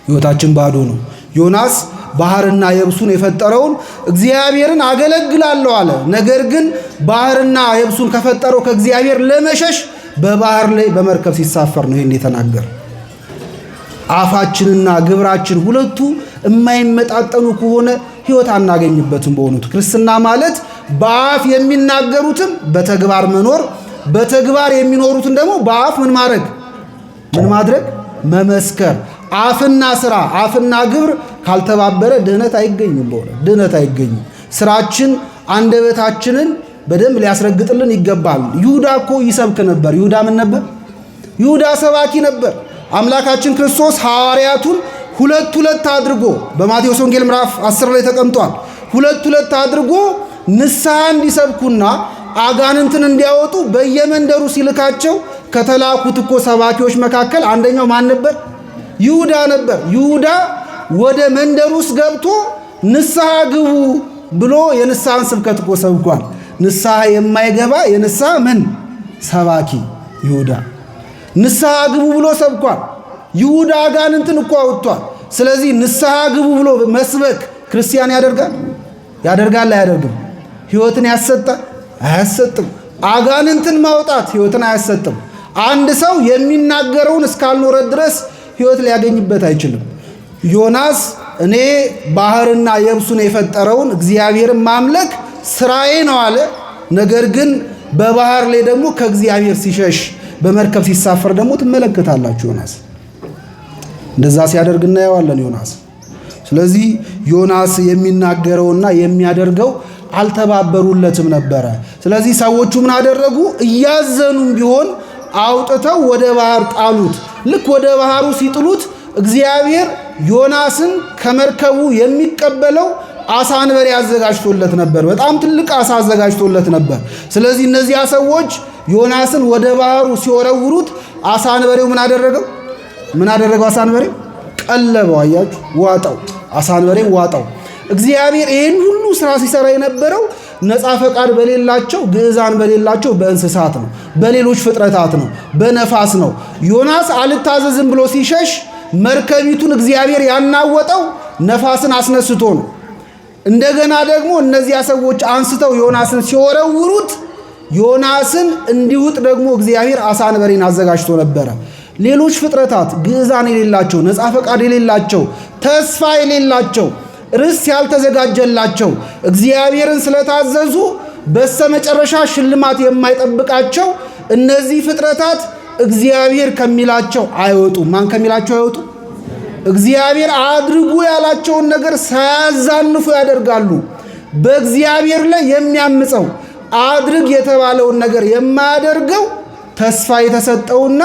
ሕይወታችን ባዶ ነው። ዮናስ ባህርና የብሱን የፈጠረውን እግዚአብሔርን አገለግላለሁ አለ። ነገር ግን ባህርና የብሱን ከፈጠረው ከእግዚአብሔር ለመሸሽ በባህር ላይ በመርከብ ሲሳፈር ነው ይሄን የተናገረ። አፋችንና ግብራችን ሁለቱ የማይመጣጠኑ ከሆነ ሕይወት አናገኝበትም። በእውነቱ ክርስትና ማለት በአፍ የሚናገሩትን በተግባር መኖር፣ በተግባር የሚኖሩትን ደግሞ በአፍ ምን ማድረግ መመስከር። አፍና ስራ፣ አፍና ግብር ካልተባበረ ድህነት አይገኝም። በእውነት ድህነት አይገኝም። ስራችን አንደበታችንን በደንብ ሊያስረግጥልን ይገባል። ይሁዳ እኮ ይሰብክ ነበር። ይሁዳ ምን ነበር? ይሁዳ ሰባኪ ነበር። አምላካችን ክርስቶስ ሐዋርያቱን ሁለት አድርጎ በማቴዎስ ወንጌል ምዕራፍ 10 ላይ ተቀምጧል። ሁለት አድርጎ ንስሐ እንዲሰብኩና አጋንንትን እንዲያወጡ በየመንደሩ ሲልካቸው ከተላኩት እኮ ሰባኪዎች መካከል አንደኛው ማን ነበር? ይሁዳ ነበር። ይሁዳ ወደ መንደር ውስጥ ገብቶ ንስሐ ግቡ ብሎ የንስሐን ስብከት እኮ ሰብኳል። ንስሐ የማይገባ የንስሐ ምን ሰባኪ ይሁዳ ንስሐ ግቡ ብሎ ሰብኳል። ይሁዳ አጋንንትን እኮ አውጥቷል። ስለዚህ ንስሐ ግቡ ብሎ መስበክ ክርስቲያን ያደርጋል? አያደርግም? ሕይወትን ያሰጣል? አያሰጥም። አጋንንትን ማውጣት ሕይወትን አያሰጥም። አንድ ሰው የሚናገረውን እስካልኖረ ድረስ ሕይወት ሊያገኝበት አይችልም። ዮናስ እኔ ባህርና የብሱን የፈጠረውን እግዚአብሔርን ማምለክ ስራዬ ነው አለ። ነገር ግን በባህር ላይ ደግሞ ከእግዚአብሔር ሲሸሽ በመርከብ ሲሳፈር ደግሞ ትመለከታላችሁ። ዮናስ እንደዛ ሲያደርግ እናየዋለን ዮናስ። ስለዚህ ዮናስ የሚናገረውና የሚያደርገው አልተባበሩለትም ነበረ። ስለዚህ ሰዎቹ ምን አደረጉ? እያዘኑም ቢሆን አውጥተው ወደ ባህር ጣሉት። ልክ ወደ ባህሩ ሲጥሉት እግዚአብሔር ዮናስን ከመርከቡ የሚቀበለው አሳ አንበሪ አዘጋጅቶለት ነበር። በጣም ትልቅ አሳ አዘጋጅቶለት ነበር። ስለዚህ እነዚያ ሰዎች ዮናስን ወደ ባህሩ ሲወረውሩት አሳ አንበሪው ምን አደረገው? አሳ አንበሪው ቀለበው። አያችሁ፣ ዋጠው። አሳ አንበሪው ዋጠው። እግዚአብሔር ይህን ሁሉ ስራ ሲሰራ የነበረው ነፃ ፈቃድ በሌላቸው ግዕዛን በሌላቸው በእንስሳት ነው፣ በሌሎች ፍጥረታት ነው፣ በነፋስ ነው። ዮናስ አልታዘዝም ብሎ ሲሸሽ መርከቢቱን እግዚአብሔር ያናወጠው ነፋስን አስነስቶ ነው። እንደገና ደግሞ እነዚያ ሰዎች አንስተው ዮናስን ሲወረውሩት ዮናስን እንዲውጥ ደግሞ እግዚአብሔር አሳ አንበሪን አዘጋጅቶ ነበረ። ሌሎች ፍጥረታት ግዕዛን የሌላቸው ነፃ ፈቃድ የሌላቸው ተስፋ የሌላቸው ርስት ያልተዘጋጀላቸው እግዚአብሔርን ስለታዘዙ በስተመጨረሻ ሽልማት የማይጠብቃቸው እነዚህ ፍጥረታት እግዚአብሔር ከሚላቸው አይወጡም። ማን ከሚላቸው አይወጡ? እግዚአብሔር አድርጉ ያላቸውን ነገር ሳያዛንፉ ያደርጋሉ። በእግዚአብሔር ላይ የሚያምፀው አድርግ የተባለውን ነገር የማያደርገው ተስፋ የተሰጠውና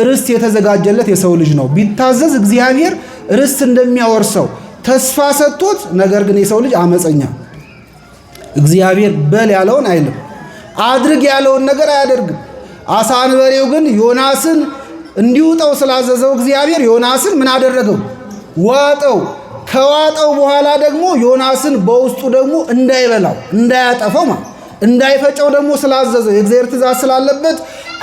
ርስት የተዘጋጀለት የሰው ልጅ ነው። ቢታዘዝ እግዚአብሔር ርስት እንደሚያወርሰው ተስፋ ሰጥቶት፣ ነገር ግን የሰው ልጅ አመፀኛ። እግዚአብሔር በል ያለውን አይልም፣ አድርግ ያለውን ነገር አያደርግም። አሳ አንበሪው ግን ዮናስን እንዲውጠው ስላዘዘው እግዚአብሔር ዮናስን ምን አደረገው? ዋጠው። ከዋጠው በኋላ ደግሞ ዮናስን በውስጡ ደግሞ እንዳይበላው እንዳያጠፈው ማለት እንዳይፈጨው ደግሞ ስላዘዘው የእግዚአብሔር ትእዛዝ ስላለበት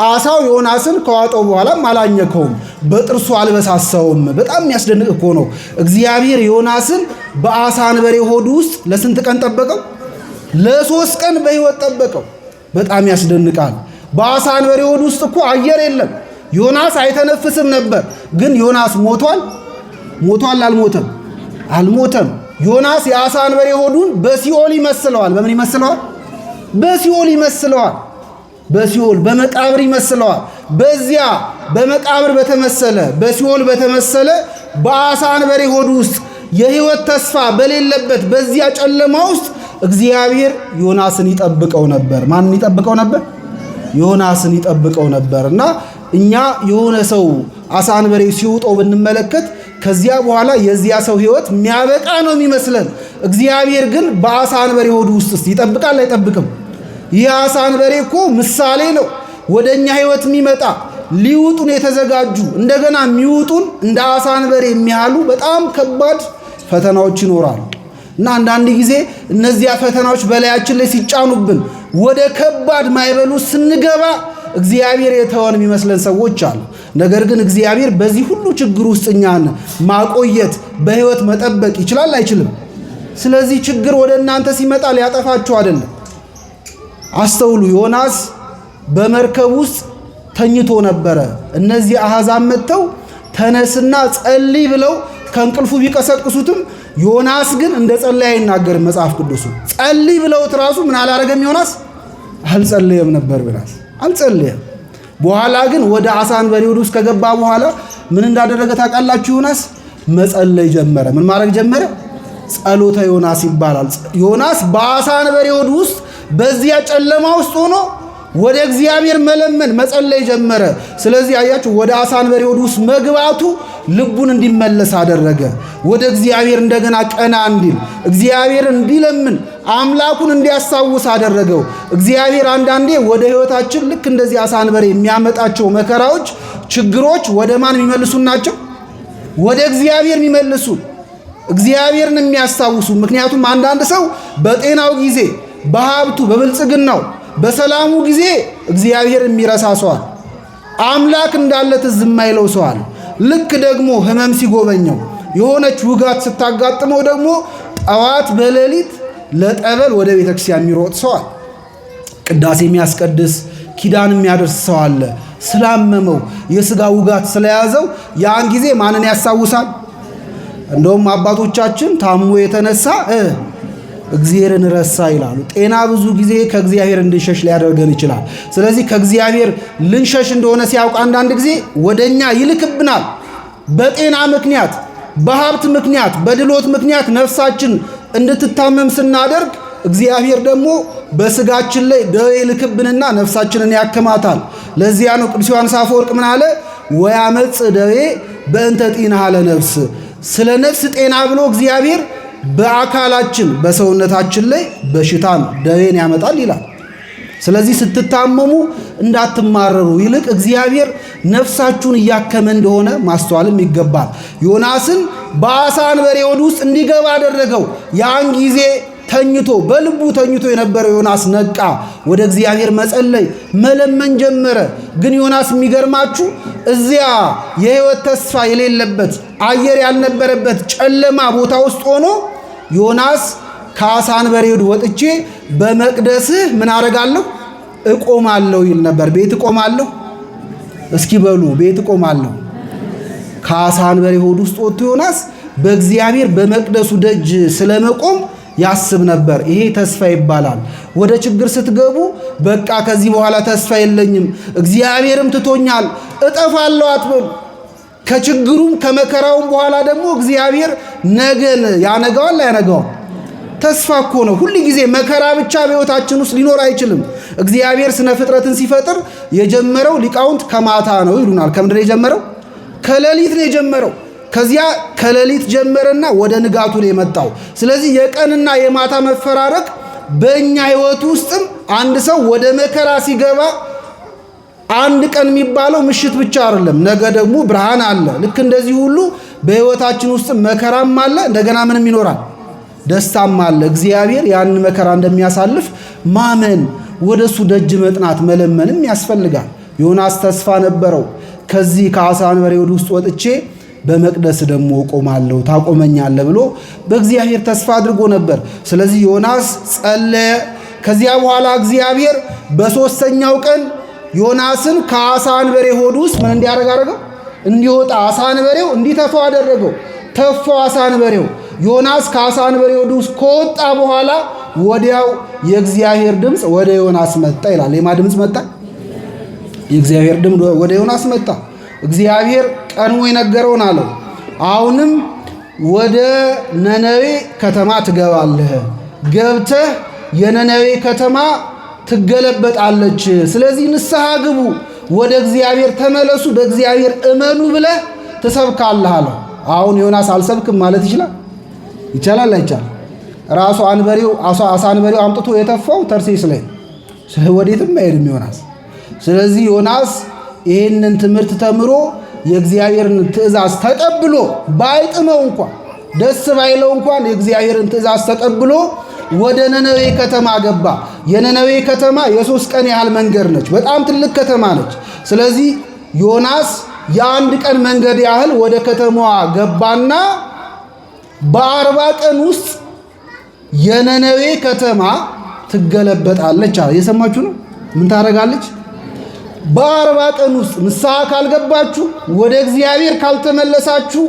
አሳው ዮናስን ከዋጠው በኋላም አላኘከውም፣ በጥርሱ አልበሳሰውም። በጣም የሚያስደንቅ እኮ ነው። እግዚአብሔር ዮናስን በአሳ አንበሪ ሆድ ውስጥ ለስንት ቀን ጠበቀው? ለ3 ቀን በሕይወት ጠበቀው። በጣም ያስደንቃል። በአሳ አንበሪ ሆድ ውስጥ እኮ አየር የለም። ዮናስ አይተነፍስም ነበር። ግን ዮናስ ሞቷል? አልሞተም? አልሞተም። ዮናስ የአሳ አንበሪ ሆዱን በሲኦል ይመስለዋል። በምን ይመስለዋል? በሲኦል ይመስለዋል። በሲኦል በመቃብር ይመስለዋል። በዚያ በመቃብር በተመሰለ በሲኦል በተመሰለ በአሳ አንበሪ ሆድ ውስጥ የሕይወት ተስፋ በሌለበት በዚያ ጨለማ ውስጥ እግዚአብሔር ዮናስን ይጠብቀው ነበር። ማንን ይጠብቀው ነበር? ዮናስን ይጠብቀው ነበር። እና እኛ የሆነ ሰው አሳ አንበሪ ሲውጠው ብንመለከት ከዚያ በኋላ የዚያ ሰው ሕይወት የሚያበቃ ነው የሚመስለን። እግዚአብሔር ግን በአሳ አንበሪ ሆድ ውስጥ ይጠብቃል አይጠብቅም? ይህ አሳ አንበሪ እኮ ምሳሌ ነው። ወደኛ ሕይወት የሚመጣ ሊውጡን የተዘጋጁ እንደገና የሚውጡን እንደ አሳ አንበሪ የሚያሉ በጣም ከባድ ፈተናዎች ይኖራሉ። እና አንዳንድ ጊዜ እነዚያ ፈተናዎች በላያችን ላይ ሲጫኑብን ወደ ከባድ ማይበሉ ስንገባ እግዚአብሔር የተወን የሚመስለን ሰዎች አሉ። ነገር ግን እግዚአብሔር በዚህ ሁሉ ችግር ውስጥ እኛን ማቆየት በሕይወት መጠበቅ ይችላል አይችልም? ስለዚህ ችግር ወደ እናንተ ሲመጣ ሊያጠፋችሁ አይደለም። አስተውሉ። ዮናስ በመርከብ ውስጥ ተኝቶ ነበረ። እነዚህ አሕዛብ መጥተው ተነስና ጸልይ ብለው ከእንቅልፉ ቢቀሰቅሱትም ዮናስ ግን እንደ ጸለየ አይናገርም መጽሐፍ ቅዱሱ። ጸልይ ብለውት ራሱ ምን አላረገም? ዮናስ አልጸለየም ነበር። ዮናስ አልጸለየም። በኋላ ግን ወደ አሳ አንበሪ ሆድ ውስጥ ከገባ በኋላ ምን እንዳደረገ ታውቃላችሁ? ዮናስ መጸለይ ጀመረ። ምን ማድረግ ጀመረ? ጸሎተ ዮናስ ይባላል። ዮናስ በአሳ አንበሪ ሆድ ውስጥ በዚያ ጨለማ ውስጥ ሆኖ ወደ እግዚአብሔር መለመን መጸለይ ጀመረ። ስለዚህ አያችሁ ወደ አሳ አንበሪ ሆድ ውስጥ መግባቱ ልቡን እንዲመለስ አደረገ። ወደ እግዚአብሔር እንደገና ቀና እንዲል እግዚአብሔር እንዲለምን አምላኩን እንዲያስታውስ አደረገው። እግዚአብሔር አንዳንዴ ወደ ሕይወታችን ልክ እንደዚህ አሳ አንበሪ የሚያመጣቸው መከራዎች፣ ችግሮች ወደ ማን የሚመልሱ ናቸው? ወደ እግዚአብሔር የሚመልሱ እግዚአብሔርን የሚያስታውሱ። ምክንያቱም አንዳንድ ሰው በጤናው ጊዜ፣ በሀብቱ፣ በብልጽግናው፣ በሰላሙ ጊዜ እግዚአብሔር የሚረሳ ሰዋል። አምላክ እንዳለ ትዝ የማይለው ሰዋል። ልክ ደግሞ ህመም ሲጎበኘው የሆነች ውጋት ስታጋጥመው ደግሞ ጠዋት በሌሊት ለጠበል ወደ ቤተክርስቲያን የሚሮጥ ሰዋል። ቅዳሴ የሚያስቀድስ ኪዳን የሚያደርስ ሰው አለ። ስላመመው የሥጋ ውጋት ስለያዘው ያን ጊዜ ማንን ያስታውሳል? እንደውም አባቶቻችን ታሞ የተነሳ እግዚአብሔርን ረሳ ይላሉ። ጤና ብዙ ጊዜ ከእግዚአብሔር እንድንሸሽ ሊያደርገን ይችላል። ስለዚህ ከእግዚአብሔር ልንሸሽ እንደሆነ ሲያውቅ አንዳንድ ጊዜ ወደኛ ይልክብናል። በጤና ምክንያት፣ በሀብት ምክንያት፣ በድሎት ምክንያት ነፍሳችን እንድትታመም ስናደርግ እግዚአብሔር ደግሞ በስጋችን ላይ ደዌ ይልክብንና ነፍሳችንን ያክማታል። ለዚያ ነው ቅዱስ ዮሐንስ አፈወርቅ ምን አለ? ወያመጽ ደዌ በእንተ ጢንሃ ለነፍስ፣ ስለ ነፍስ ጤና ብሎ እግዚአብሔር በአካላችን በሰውነታችን ላይ በሽታን ደዌን ያመጣል ይላል። ስለዚህ ስትታመሙ እንዳትማረሩ፣ ይልቅ እግዚአብሔር ነፍሳችሁን እያከመ እንደሆነ ማስተዋልም ይገባል። ዮናስን በአሳ አንበሪ ሆድ ውስጥ እንዲገባ አደረገው። ያን ጊዜ ተኝቶ በልቡ ተኝቶ የነበረው ዮናስ ነቃ። ወደ እግዚአብሔር መጸለይ መለመን ጀመረ። ግን ዮናስ የሚገርማችሁ እዚያ የሕይወት ተስፋ የሌለበት አየር ያልነበረበት ጨለማ ቦታ ውስጥ ሆኖ ዮናስ ከአሳ አንበሪ ሆድ ወጥቼ በመቅደስህ ምን አረጋለሁ? እቆማለሁ ይል ነበር። ቤት እቆማለሁ፣ እስኪ በሉ ቤት እቆማለሁ። ከአሳ አንበሪ ሆድ ውስጥ ወጥቶ ዮናስ በእግዚአብሔር በመቅደሱ ደጅ ስለመቆም ያስብ ነበር። ይሄ ተስፋ ይባላል። ወደ ችግር ስትገቡ በቃ ከዚህ በኋላ ተስፋ የለኝም፣ እግዚአብሔርም ትቶኛል፣ እጠፋለሁ አትበሉ። ከችግሩም ከመከራውም በኋላ ደግሞ እግዚአብሔር ነገን ያነጋዋል አያነጋውም? ተስፋ እኮ ነው። ሁል ጊዜ መከራ ብቻ በሕይወታችን ውስጥ ሊኖር አይችልም። እግዚአብሔር ስነ ፍጥረትን ሲፈጥር የጀመረው ሊቃውንት ከማታ ነው ይሉናል። ከምንድን የጀመረው? ከሌሊት ነው የጀመረው። ከዚያ ከሌሊት ጀመረና ወደ ንጋቱ ነው የመጣው። ስለዚህ የቀንና የማታ መፈራረቅ በእኛ ሕይወት ውስጥም አንድ ሰው ወደ መከራ ሲገባ አንድ ቀን የሚባለው ምሽት ብቻ አይደለም፣ ነገ ደግሞ ብርሃን አለ። ልክ እንደዚህ ሁሉ በሕይወታችን ውስጥ መከራም አለ፣ እንደገና ምንም ይኖራል፣ ደስታም አለ። እግዚአብሔር ያን መከራ እንደሚያሳልፍ ማመን፣ ወደሱ ደጅ መጥናት መለመንም ያስፈልጋል። ዮናስ ተስፋ ነበረው። ከዚህ ከአሳ አንበሪ ሆድ ውስጥ ወጥቼ በመቅደስ ደግሞ እቆማለሁ ታቆመኛለህ ብሎ በእግዚአብሔር ተስፋ አድርጎ ነበር። ስለዚህ ዮናስ ጸለየ። ከዚያ በኋላ እግዚአብሔር በሦስተኛው ቀን ዮናስን ከአሳ አንበሬ ሆድ ውስጥ ምን እንዲያደርግ አደረገው? እንዲወጣ። አሳ አንበሬው እንዲተፋው አደረገው። ተፋው አሳ አንበሬው። ዮናስ ከአሳ አንበሬ ሆድ ውስጥ ከወጣ በኋላ ወዲያው የእግዚአብሔር ድምፅ ወደ ዮናስ መጣ ይላል። የማ ድምፅ መጣ? የእግዚአብሔር ድምፅ ወደ ዮናስ መጣ። እግዚአብሔር ቀድሞ የነገረውን አለው፣ አሁንም ወደ ነነዌ ከተማ ትገባለህ፣ ገብተህ የነነዌ ከተማ ትገለበጣለች። ስለዚህ ንስሐ ግቡ፣ ወደ እግዚአብሔር ተመለሱ፣ በእግዚአብሔር እመኑ ብለህ ትሰብካለህ አለው። አሁን ዮናስ አልሰብክም ማለት ይችላል? ይቻላል? አይቻልም? ራሱ አንበሬው አሳ አንበሬው አምጥቶ የተፋው ተርሴስ ላይ ወዴትም አይሄድም ዮናስ። ስለዚህ ዮናስ ይህንን ትምህርት ተምሮ የእግዚአብሔርን ትእዛዝ ተቀብሎ ባይጥመው እንኳን ደስ ባይለው እንኳን የእግዚአብሔርን ትእዛዝ ተቀብሎ ወደ ነነዌ ከተማ ገባ። የነነዌ ከተማ የ3 ቀን ያህል መንገድ ነች። በጣም ትልቅ ከተማ ነች። ስለዚህ ዮናስ የ1 ቀን መንገድ ያህል ወደ ከተማዋ ገባና በ40 ቀን ውስጥ የነነዌ ከተማ ትገለበጣለች አለ። የሰማችሁ ነው? ምን ታደርጋለች? በ40 ቀን ውስጥ ንስሐ ካልገባችሁ፣ ወደ እግዚአብሔር ካልተመለሳችሁ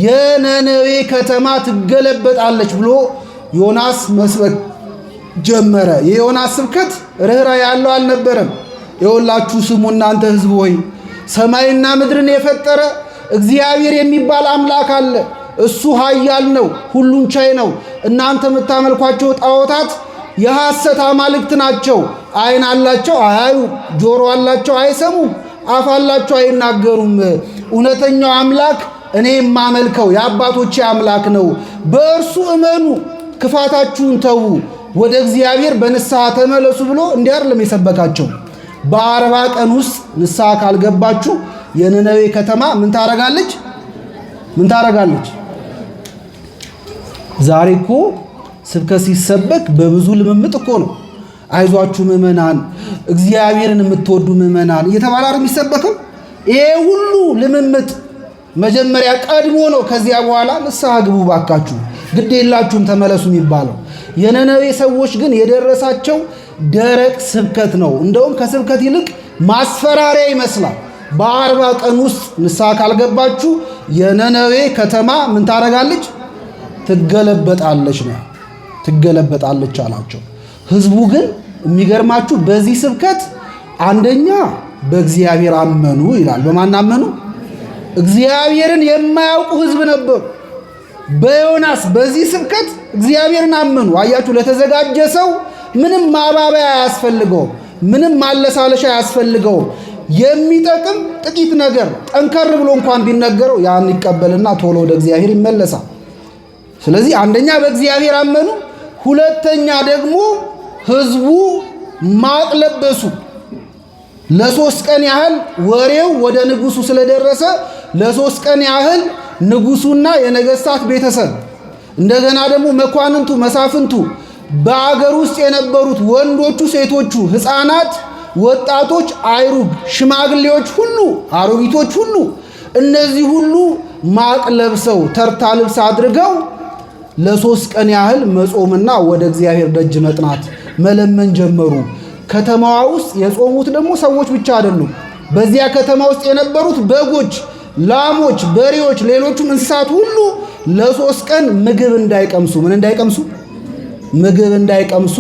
የነነዌ ከተማ ትገለበጣለች ብሎ ዮናስ መስበክ ጀመረ። የዮናስ ስብከት ርኅራኄ ያለው አልነበረም። የወላችሁ ስሙ እናንተ ሕዝብ ሆይ፣ ሰማይና ምድርን የፈጠረ እግዚአብሔር የሚባል አምላክ አለ። እሱ ኃያል ነው፣ ሁሉን ቻይ ነው። እናንተ የምታመልኳቸው ጣዖታት የሐሰት አማልክት ናቸው። ዓይን አላቸው አያዩ፣ ጆሮ አላቸው አይሰሙም፣ አፍ አላቸው አይናገሩም። እውነተኛው አምላክ እኔ የማመልከው የአባቶቼ አምላክ ነው። በእርሱ እመኑ፣ ክፋታችሁን ተዉ፣ ወደ እግዚአብሔር በንስሐ ተመለሱ ብሎ እንዲህ አይደለም የሰበካቸው። በ40 ቀን ውስጥ ንስሐ ካልገባችሁ የነነዌ ከተማ ምን ታረጋለች? ምን ታረጋለች? ዛሬ እኮ ስብከት ሲሰበክ በብዙ ልምምጥ እኮ ነው። አይዟችሁ ምእመናን፣ እግዚአብሔርን የምትወዱ ምእመናን እየተባለ አይደል የሚሰበከው? ይሄ ሁሉ ልምምጥ መጀመሪያ ቀድሞ ነው። ከዚያ በኋላ ንስሐ ግቡ ባካችሁ፣ ግድ የላችሁም ተመለሱ የሚባለው። የነነዌ ሰዎች ግን የደረሳቸው ደረቅ ስብከት ነው። እንደውም ከስብከት ይልቅ ማስፈራሪያ ይመስላል። በ40 ቀን ውስጥ ንስሐ ካልገባችሁ የነነዌ ከተማ ምን ታረጋለች? ትገለበጣለች ነው። ትገለበጣለች አላቸው። ህዝቡ ግን የሚገርማችሁ በዚህ ስብከት አንደኛ በእግዚአብሔር አመኑ ይላል። በማን አመኑ? እግዚአብሔርን የማያውቁ ህዝብ ነበሩ። በዮናስ በዚህ ስብከት እግዚአብሔርን አመኑ። አያችሁ፣ ለተዘጋጀ ሰው ምንም ማባበያ አያስፈልገውም፣ ምንም ማለሳለሻ አያስፈልገውም። የሚጠቅም ጥቂት ነገር ጠንከር ብሎ እንኳን ቢነገረው ያን ይቀበልና ቶሎ ወደ እግዚአብሔር ይመለሳል። ስለዚህ አንደኛ በእግዚአብሔር አመኑ፣ ሁለተኛ ደግሞ ህዝቡ ማቅ ለበሱ። ለ3 ቀን ያህል ወሬው ወደ ንጉሱ ስለደረሰ ለ3 ቀን ያህል ንጉሱና የነገስታት ቤተሰብ እንደገና ደግሞ መኳንንቱ፣ መሳፍንቱ፣ በአገር ውስጥ የነበሩት ወንዶቹ፣ ሴቶቹ፣ ህፃናት፣ ወጣቶች፣ አይሩግ፣ ሽማግሌዎች ሁሉ፣ አሮጊቶች ሁሉ እነዚህ ሁሉ ማቅ ለብሰው ተርታ ልብስ አድርገው ለ3 ቀን ያህል መጾምና ወደ እግዚአብሔር ደጅ መጥናት መለመን ጀመሩ። ከተማዋ ውስጥ የጾሙት ደግሞ ሰዎች ብቻ አይደሉም። በዚያ ከተማ ውስጥ የነበሩት በጎች፣ ላሞች፣ በሬዎች፣ ሌሎቹም እንስሳት ሁሉ ለ3 ቀን ምግብ እንዳይቀምሱ ምን እንዳይቀምሱ? ምግብ እንዳይቀምሱ፣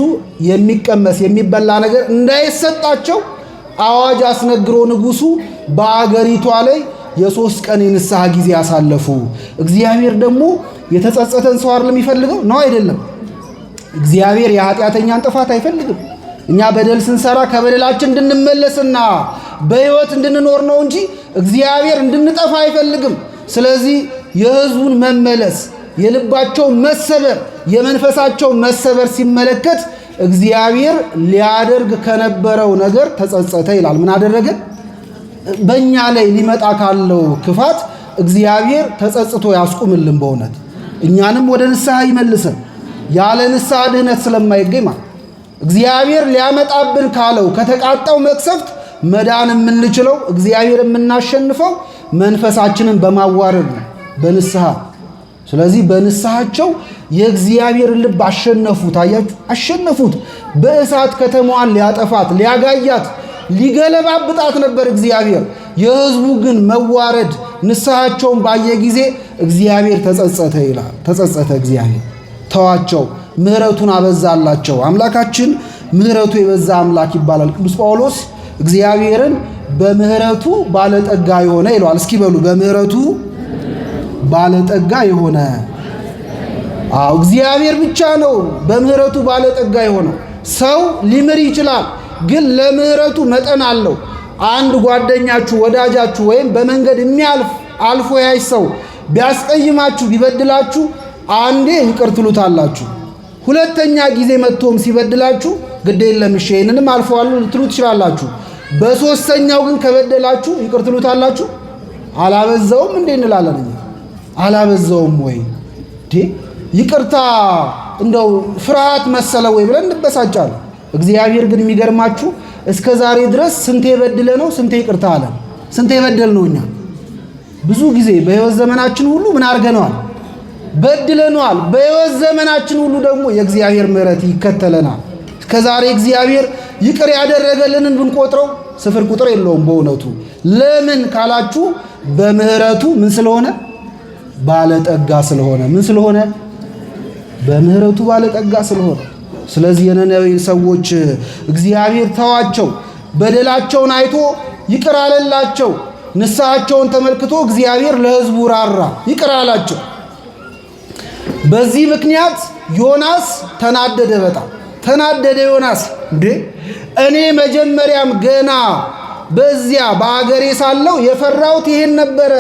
የሚቀመስ የሚበላ ነገር እንዳይሰጣቸው አዋጅ አስነግሮ ንጉሱ በአገሪቷ ላይ የ3 ቀን የንስሐ ጊዜ ያሳለፉ። እግዚአብሔር ደግሞ የተጸጸተን ሰው አይደለም የሚፈልገው ነው? አይደለም። እግዚአብሔር የኃጢአተኛን ጥፋት አይፈልግም። እኛ በደል ስንሰራ ከበደላችን እንድንመለስና በሕይወት እንድንኖር ነው እንጂ እግዚአብሔር እንድንጠፋ አይፈልግም። ስለዚህ የሕዝቡን መመለስ፣ የልባቸው መሰበር፣ የመንፈሳቸው መሰበር ሲመለከት እግዚአብሔር ሊያደርግ ከነበረው ነገር ተጸጸተ ይላል። ምን አደረገ? በእኛ ላይ ሊመጣ ካለው ክፋት እግዚአብሔር ተጸጽቶ ያስቁምልን። በእውነት እኛንም ወደ ንስሐ ይመልሰን። ያለ ንስሐ ድህነት ስለማይገኝ ማለት እግዚአብሔር ሊያመጣብን ካለው ከተቃጣው መቅሰፍት መዳን የምንችለው እግዚአብሔር የምናሸንፈው መንፈሳችንን በማዋረድ ነው፣ በንስሐ። ስለዚህ በንስሐቸው የእግዚአብሔር ልብ አሸነፉት። አያችሁ፣ አሸነፉት። በእሳት ከተማዋን ሊያጠፋት፣ ሊያጋያት፣ ሊገለባብጣት ነበር እግዚአብሔር። የሕዝቡ ግን መዋረድ ንስሐቸውን ባየ ጊዜ እግዚአብሔር ተጸጸተ ይላል። ተጸጸተ እግዚአብሔር፣ ተዋቸው፣ ምሕረቱን አበዛላቸው። አምላካችን ምሕረቱ የበዛ አምላክ ይባላል። ቅዱስ ጳውሎስ እግዚአብሔርን በምሕረቱ ባለጠጋ የሆነ ይለዋል። እስኪ በሉ በምሕረቱ ባለጠጋ የሆነ። አዎ እግዚአብሔር ብቻ ነው በምሕረቱ ባለጠጋ የሆነው። ሰው ሊምር ይችላል፣ ግን ለምሕረቱ መጠን አለው። አንድ ጓደኛችሁ፣ ወዳጃችሁ ወይም በመንገድ የሚያልፍ አልፎ ያይ ሰው ቢያስቀይማችሁ፣ ቢበድላችሁ አንዴ ይቅር ትሉታላችሁ። ሁለተኛ ጊዜ መጥቶም ሲበድላችሁ ግድ የለም እሺ ይሄንንም አልፈዋለሁ ልትሉ ትችላላችሁ። በሶስተኛው ግን ከበደላችሁ ይቅር ትሉታላችሁ። አላበዛውም እንዴ እንላለን። አላበዛውም ወይ ይቅርታ እንደው ፍርሃት መሰለ ወይ ብለን እንበሳጫለን። እግዚአብሔር ግን የሚገርማችሁ እስከ ዛሬ ድረስ ስንቴ በድለ ነው ስንቴ ይቅርታ አለ። ስንቴ በደል ነው እኛ ብዙ ጊዜ በሕይወት ዘመናችን ሁሉ ምን አድርገነዋል? በድለነዋል። በሕይወት ዘመናችን ሁሉ ደግሞ የእግዚአብሔር ምሕረት ይከተለናል። እስከ ዛሬ እግዚአብሔር ይቅር ያደረገልንን ብንቆጥረው ስፍር ቁጥር የለውም በእውነቱ። ለምን ካላችሁ በምሕረቱ ምን ስለሆነ? ባለጠጋ ስለሆነ። ምን ስለሆነ? በምሕረቱ ባለጠጋ ስለሆነ። ስለዚህ የነነዌ ሰዎች እግዚአብሔር ተዋቸው፣ በደላቸውን አይቶ ይቅር አለላቸው። ንስሐቸውን ተመልክቶ እግዚአብሔር ለሕዝቡ ራራ፣ ይቅር አላቸው። በዚህ ምክንያት ዮናስ ተናደደ፣ በጣም ተናደደ። ዮናስ እኔ መጀመሪያም ገና በዚያ በአገሬ ሳለሁ የፈራሁት ይሄን ነበረ፣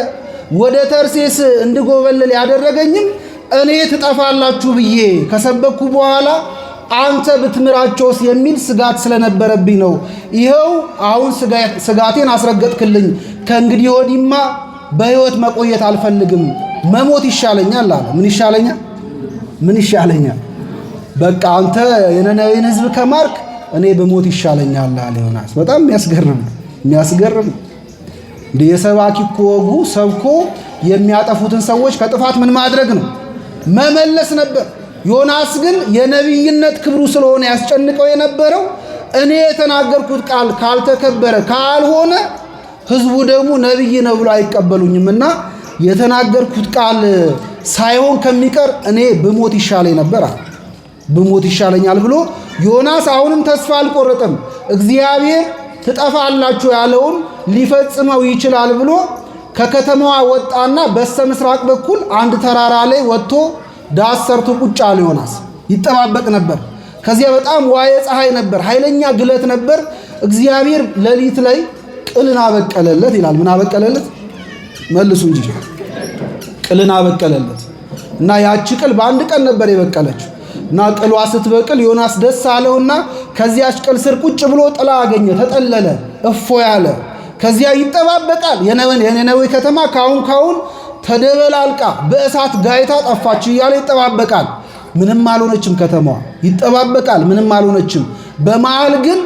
ወደ ተርሴስ እንድጎበልል ያደረገኝም እኔ ትጠፋላችሁ ብዬ ከሰበኩ በኋላ አንተ ብትምራቸውስ የሚል ስጋት ስለነበረብኝ ነው። ይኸው አሁን ስጋቴን አስረገጥክልኝ። ከእንግዲህ ወዲህማ በሕይወት መቆየት አልፈልግም፣ መሞት ይሻለኛል አለ። ምን ይሻለኛል? ምን ይሻለኛል? በቃ አንተ የነነዌን ሕዝብ ከማርክ እኔ በሞት ይሻለኛል አለ ዮናስ። በጣም የሚያስገርም እንደ የሰባኪ እኮ ወጉ ሰብኮ የሚያጠፉትን ሰዎች ከጥፋት ምን ማድረግ ነው? መመለስ ነበር። ዮናስ ግን የነቢይነት ክብሩ ስለሆነ ያስጨንቀው የነበረው እኔ የተናገርኩት ቃል ካልተከበረ ካልሆነ ሕዝቡ ደግሞ ነቢይ ነው ብሎ አይቀበሉኝምና የተናገርኩት ቃል ሳይሆን ከሚቀር እኔ ብሞት ይሻለኝ ነበር፣ ብሞት ይሻለኛል ብሎ ዮናስ አሁንም ተስፋ አልቆረጠም። እግዚአብሔር ትጠፋላችሁ ያለውን ሊፈጽመው ይችላል ብሎ ከከተማዋ ወጣና በስተ ምስራቅ በኩል አንድ ተራራ ላይ ወጥቶ ዳስ ሰርቶ ቁጭ አለ። ዮናስ ይጠባበቅ ነበር። ከዚያ በጣም ዋየ ፀሐይ ነበር፣ ኃይለኛ ግለት ነበር። እግዚአብሔር ሌሊት ላይ ቅልን አበቀለለት ይላል። ምን አበቀለለት? መልሱ እንጂ ቅልን አበቀለለት። እና ያቺ ቅል በአንድ ቀን ነበር የበቀለችው። እና ቅሏ ስትበቅል ዮናስ ደስ አለውና ከዚያች ቅል ስር ቁጭ ብሎ ጥላ አገኘ፣ ተጠለለ፣ እፎ ያለ። ከዚያ ይጠባበቃል። የነነዌ ከተማ ካሁን ተደበላልቃ በእሳት ጋይታ ጠፋች እያለ ይጠባበቃል። ምንም አልሆነችም ከተማዋ። ይጠባበቃል፣ ምንም አልሆነችም። በመሃል ግን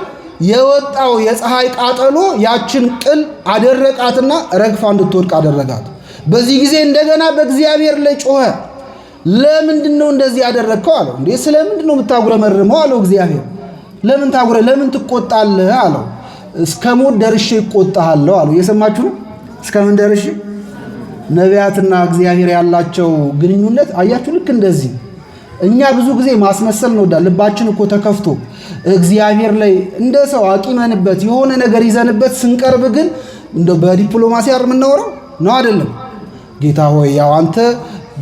የወጣው የፀሐይ ቃጠሎ ያችን ቅል አደረቃትና ረግፋ እንድትወድቅ አደረጋት። በዚህ ጊዜ እንደገና በእግዚአብሔር ላይ ጮኸ። ለምንድን ነው እንደዚህ ያደረግከው አለው። እንዴ ስለምንድን ነው የምታጉረመርመው አለው። እግዚአብሔር ለምን ትቆጣለህ አለው። እስከ ሞት ደርሼ እቆጣሃለሁ አለው። እየሰማችሁ ነው? እስከምን ደርሼ? ነቢያትና እግዚአብሔር ያላቸው ግንኙነት አያችሁ። ልክ እንደዚህ እኛ ብዙ ጊዜ ማስመሰል ነው። ልባችን እኮ ተከፍቶ እግዚአብሔር ላይ እንደ ሰው አቂመንበት የሆነ ነገር ይዘንበት ስንቀርብ ግን እንደው በዲፕሎማሲ አይደል የምናወራው ነው አይደለም? ጌታ ሆይ ያው አንተ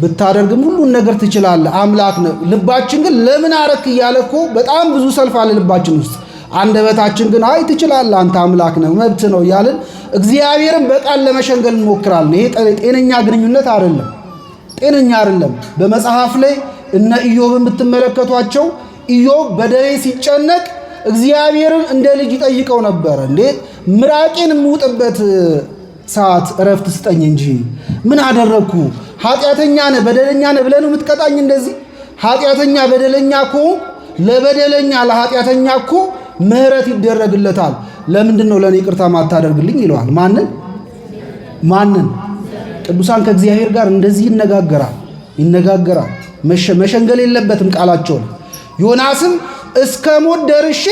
ብታደርግም ሁሉን ነገር ትችላለህ፣ አምላክ ነው። ልባችን ግን ለምን አረክ እያለ እኮ በጣም ብዙ ሰልፍ አለ ልባችን ውስጥ። አንደበታችን ግን አይ ትችላለህ፣ አንተ አምላክ ነው፣ መብት ነው እያልን እግዚአብሔርን በቃል ለመሸንገል እንሞክራለን። ይሄ ጤነኛ ግንኙነት አይደለም፣ ጤነኛ አይደለም። በመጽሐፍ ላይ እነ ኢዮብን ብትመለከቷቸው ኢዮብ በደዌ ሲጨነቅ እግዚአብሔርን እንደ ልጅ ይጠይቀው ነበር። እንዴ ምራቄን የምውጥበት ሰዓት እረፍት ስጠኝ እንጂ ምን አደረግኩ? ኃጢአተኛ ነህ በደለኛ ነህ ብለህ ነው የምትቀጣኝ? እንደዚህ ኃጢአተኛ በደለኛ እኮ ለበደለኛ ለኃጢአተኛ እኮ ምሕረት ይደረግለታል። ለምንድን ነው ለእኔ ይቅርታ ማታደርግልኝ ይለዋል። ማንን? ቅዱሳን ከእግዚአብሔር ጋር እንደዚህ ይነጋገራል። ይነጋገራል። መሸንገል የለበትም ቃላቸውን። ዮናስም እስከ ሞት ደርሼ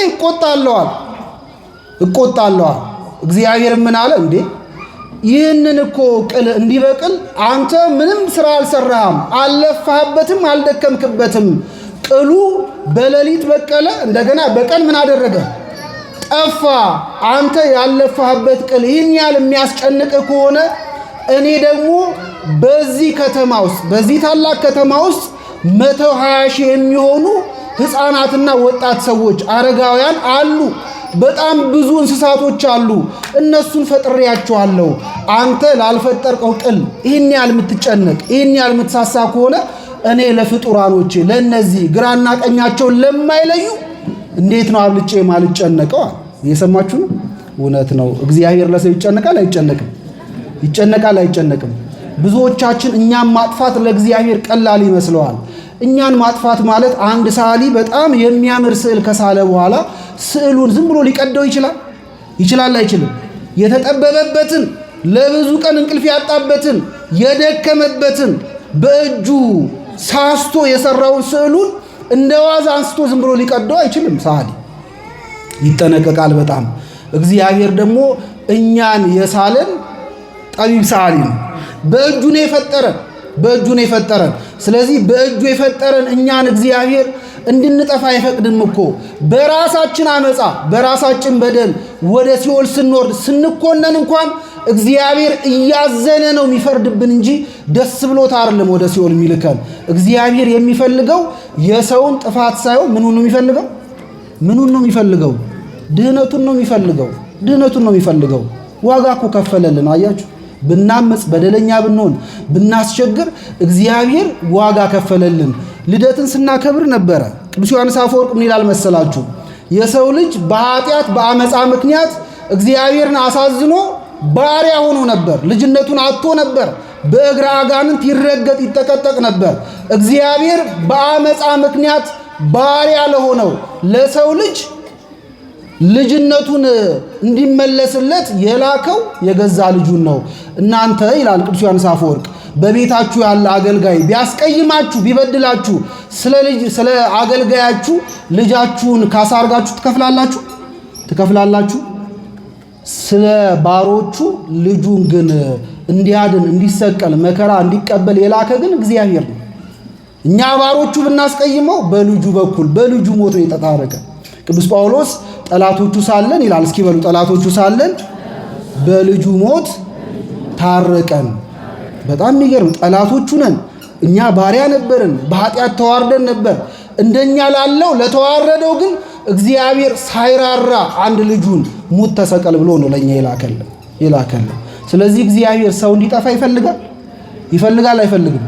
እቆጣለዋል። እግዚአብሔር ምን አለ? እንዴ ይህንን እኮ ቅል እንዲበቅል አንተ ምንም ስራ አልሰራህም፣ አልለፋህበትም፣ አልደከምክበትም። ቅሉ በሌሊት በቀለ፣ እንደገና በቀን ምን አደረገ? ጠፋ። አንተ ያለፋህበት ቅል ይህን ያህል የሚያስጨንቅህ ከሆነ እኔ ደግሞ በዚህ ከተማ ውስጥ በዚህ ታላቅ ከተማ ውስጥ 120 ሺህ የሚሆኑ ሕፃናትና ወጣት ሰዎች አረጋውያን አሉ። በጣም ብዙ እንስሳቶች አሉ። እነሱን ፈጥሬያቸዋለሁ። አንተ ላልፈጠርከው ቅል ይህን ያህል የምትጨነቅ ይህን ያህል የምትሳሳ ከሆነ እኔ ለፍጡራኖቼ ለነዚህ ግራና ቀኛቸውን ለማይለዩ እንዴት ነው አብልጬ ማልጨነቀው? እየሰማችሁ ነው? እውነት ነው። እግዚአብሔር ለሰው ይጨነቃል አይጨነቅም? ይጨነቃል አይጨነቅም? ብዙዎቻችን እኛን ማጥፋት ለእግዚአብሔር ቀላል ይመስለዋል። እኛን ማጥፋት ማለት አንድ ሰዓሊ በጣም የሚያምር ስዕል ከሳለ በኋላ ስዕሉን ዝም ብሎ ሊቀደው ይችላል? ይችላል አይችልም? የተጠበበበትን ለብዙ ቀን እንቅልፍ ያጣበትን የደከመበትን በእጁ ሳስቶ የሰራውን ስዕሉን እንደ ዋዛ አንስቶ ዝም ብሎ ሊቀደው አይችልም። ሰዓሊ ይጠነቀቃል በጣም። እግዚአብሔር ደግሞ እኛን የሳለን ጠቢብ ሰዓሊ ነው። በእጁ ነው የፈጠረን። ስለዚህ በእጁ የፈጠረን እኛን እግዚአብሔር እንድንጠፋ አይፈቅድም እኮ። በራሳችን አመፃ በራሳችን በደል ወደ ሲኦል ስንወርድ ስንኮነን እንኳን እግዚአብሔር እያዘነ ነው የሚፈርድብን እንጂ ደስ ብሎት አይደለም ወደ ሲኦል የሚልከን። እግዚአብሔር የሚፈልገው የሰውን ጥፋት ሳይሆን ምኑን ነው የሚፈልገው? ምኑን ነው የሚፈልገው? ድህነቱን ነው የሚፈልገው። ዋጋ እኮ ከፈለልን። አያችሁ፣ ብናምፅ በደለኛ ብንሆን ብናስቸግር እግዚአብሔር ዋጋ ከፈለልን። ልደትን ስናከብር ነበረ። ቅዱስ ዮሐንስ አፈወርቅ ምን ይላል መሰላችሁ? የሰው ልጅ በኃጢአት በአመፃ ምክንያት እግዚአብሔርን አሳዝኖ ባሪያ ሆኖ ነበር። ልጅነቱን አጥቶ ነበር። በእግረ አጋንንት ይረገጥ ይጠቀጠቅ ነበር። እግዚአብሔር በአመፃ ምክንያት ባሪያ ለሆነው ለሰው ልጅ ልጅነቱን እንዲመለስለት የላከው የገዛ ልጁን ነው። እናንተ ይላል ቅዱስ ዮሐንስ አፈወርቅ በቤታችሁ ያለ አገልጋይ ቢያስቀይማችሁ ቢበድላችሁ ስለ አገልጋያችሁ ልጃችሁን ካሳ አድርጋችሁ ትከፍላላችሁ? ስለ ባሮቹ ልጁን ግን እንዲያድን እንዲሰቀል መከራ እንዲቀበል የላከ ግን እግዚአብሔር ነው። እኛ ባሮቹ ብናስቀይመው በልጁ በኩል በልጁ ሞት ነው የተታረቀ። ቅዱስ ጳውሎስ ጠላቶቹ ሳለን ይላል። እስኪ በሉ ጠላቶቹ ሳለን በልጁ ሞት ታረቀን። በጣም የሚገርም ጠላቶቹ ነን። እኛ ባሪያ ነበርን፣ በኃጢአት ተዋርደን ነበር። እንደኛ ላለው ለተዋረደው ግን እግዚአብሔር ሳይራራ አንድ ልጁን ሙት ተሰቀል ብሎ ነው ለኛ የላከልን። ስለዚህ እግዚአብሔር ሰው እንዲጠፋ ይፈልጋል አይፈልግም?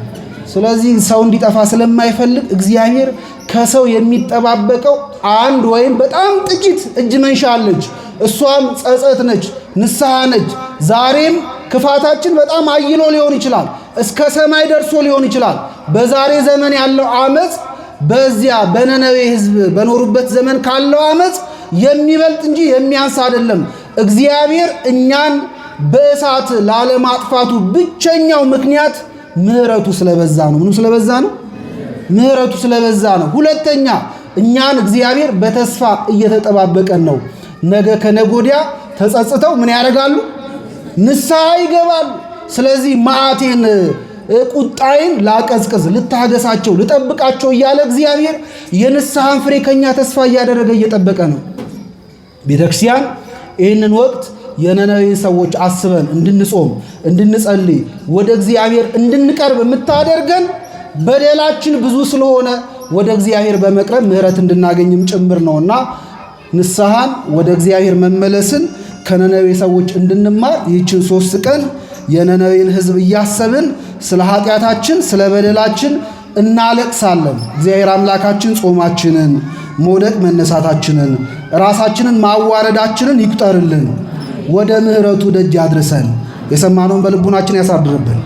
ስለዚህ ሰው እንዲጠፋ ስለማይፈልግ እግዚአብሔር ከሰው የሚጠባበቀው አንድ ወይም በጣም ጥቂት እጅ መንሻ አለች። እሷም ጸጸት ነች፣ ንስሐ ነች። ዛሬም ክፋታችን በጣም አይሎ ሊሆን ይችላል፣ እስከ ሰማይ ደርሶ ሊሆን ይችላል። በዛሬ ዘመን ያለው አመፅ በዚያ በነነዌ ሕዝብ በኖሩበት ዘመን ካለው አመፅ የሚበልጥ እንጂ የሚያንስ አይደለም። እግዚአብሔር እኛን በእሳት ላለማጥፋቱ ብቸኛው ምክንያት ምሕረቱ ስለበዛ ነው። ምኑ ስለበዛ ነው? ምሕረቱ ስለበዛ ነው። ሁለተኛ እኛን እግዚአብሔር በተስፋ እየተጠባበቀን ነው። ነገ ከነጎዲያ ተጸጽተው ምን ያደርጋሉ? ንስሐ ይገባሉ። ስለዚህ መዓቴን ቁጣዬን ላቀዝቅዝ፣ ልታገሳቸው፣ ልጠብቃቸው እያለ እግዚአብሔር የንስሐን ፍሬ ከኛ ተስፋ እያደረገ እየጠበቀ ነው። ቤተክርስቲያን ይህንን ወቅት የነነዌን ሰዎች አስበን እንድንጾም እንድንጸልይ ወደ እግዚአብሔር እንድንቀርብ የምታደርገን በደላችን ብዙ ስለሆነ ወደ እግዚአብሔር በመቅረብ ምሕረት እንድናገኝም ጭምር ነውና ንስሐን ወደ እግዚአብሔር መመለስን ከነነዌ ሰዎች እንድንማር ይህችን 3 ቀን የነነዌን ሕዝብ እያሰብን ስለ ኃጢአታችን ስለ በደላችን እናለቅሳለን። እግዚአብሔር አምላካችን ጾማችንን፣ መውደቅ መነሳታችንን፣ ራሳችንን ማዋረዳችንን ይቁጠርልን። ወደ ምሕረቱ ደጅ ያድርሰን። የሰማነውን በልቡናችን ያሳድርብን።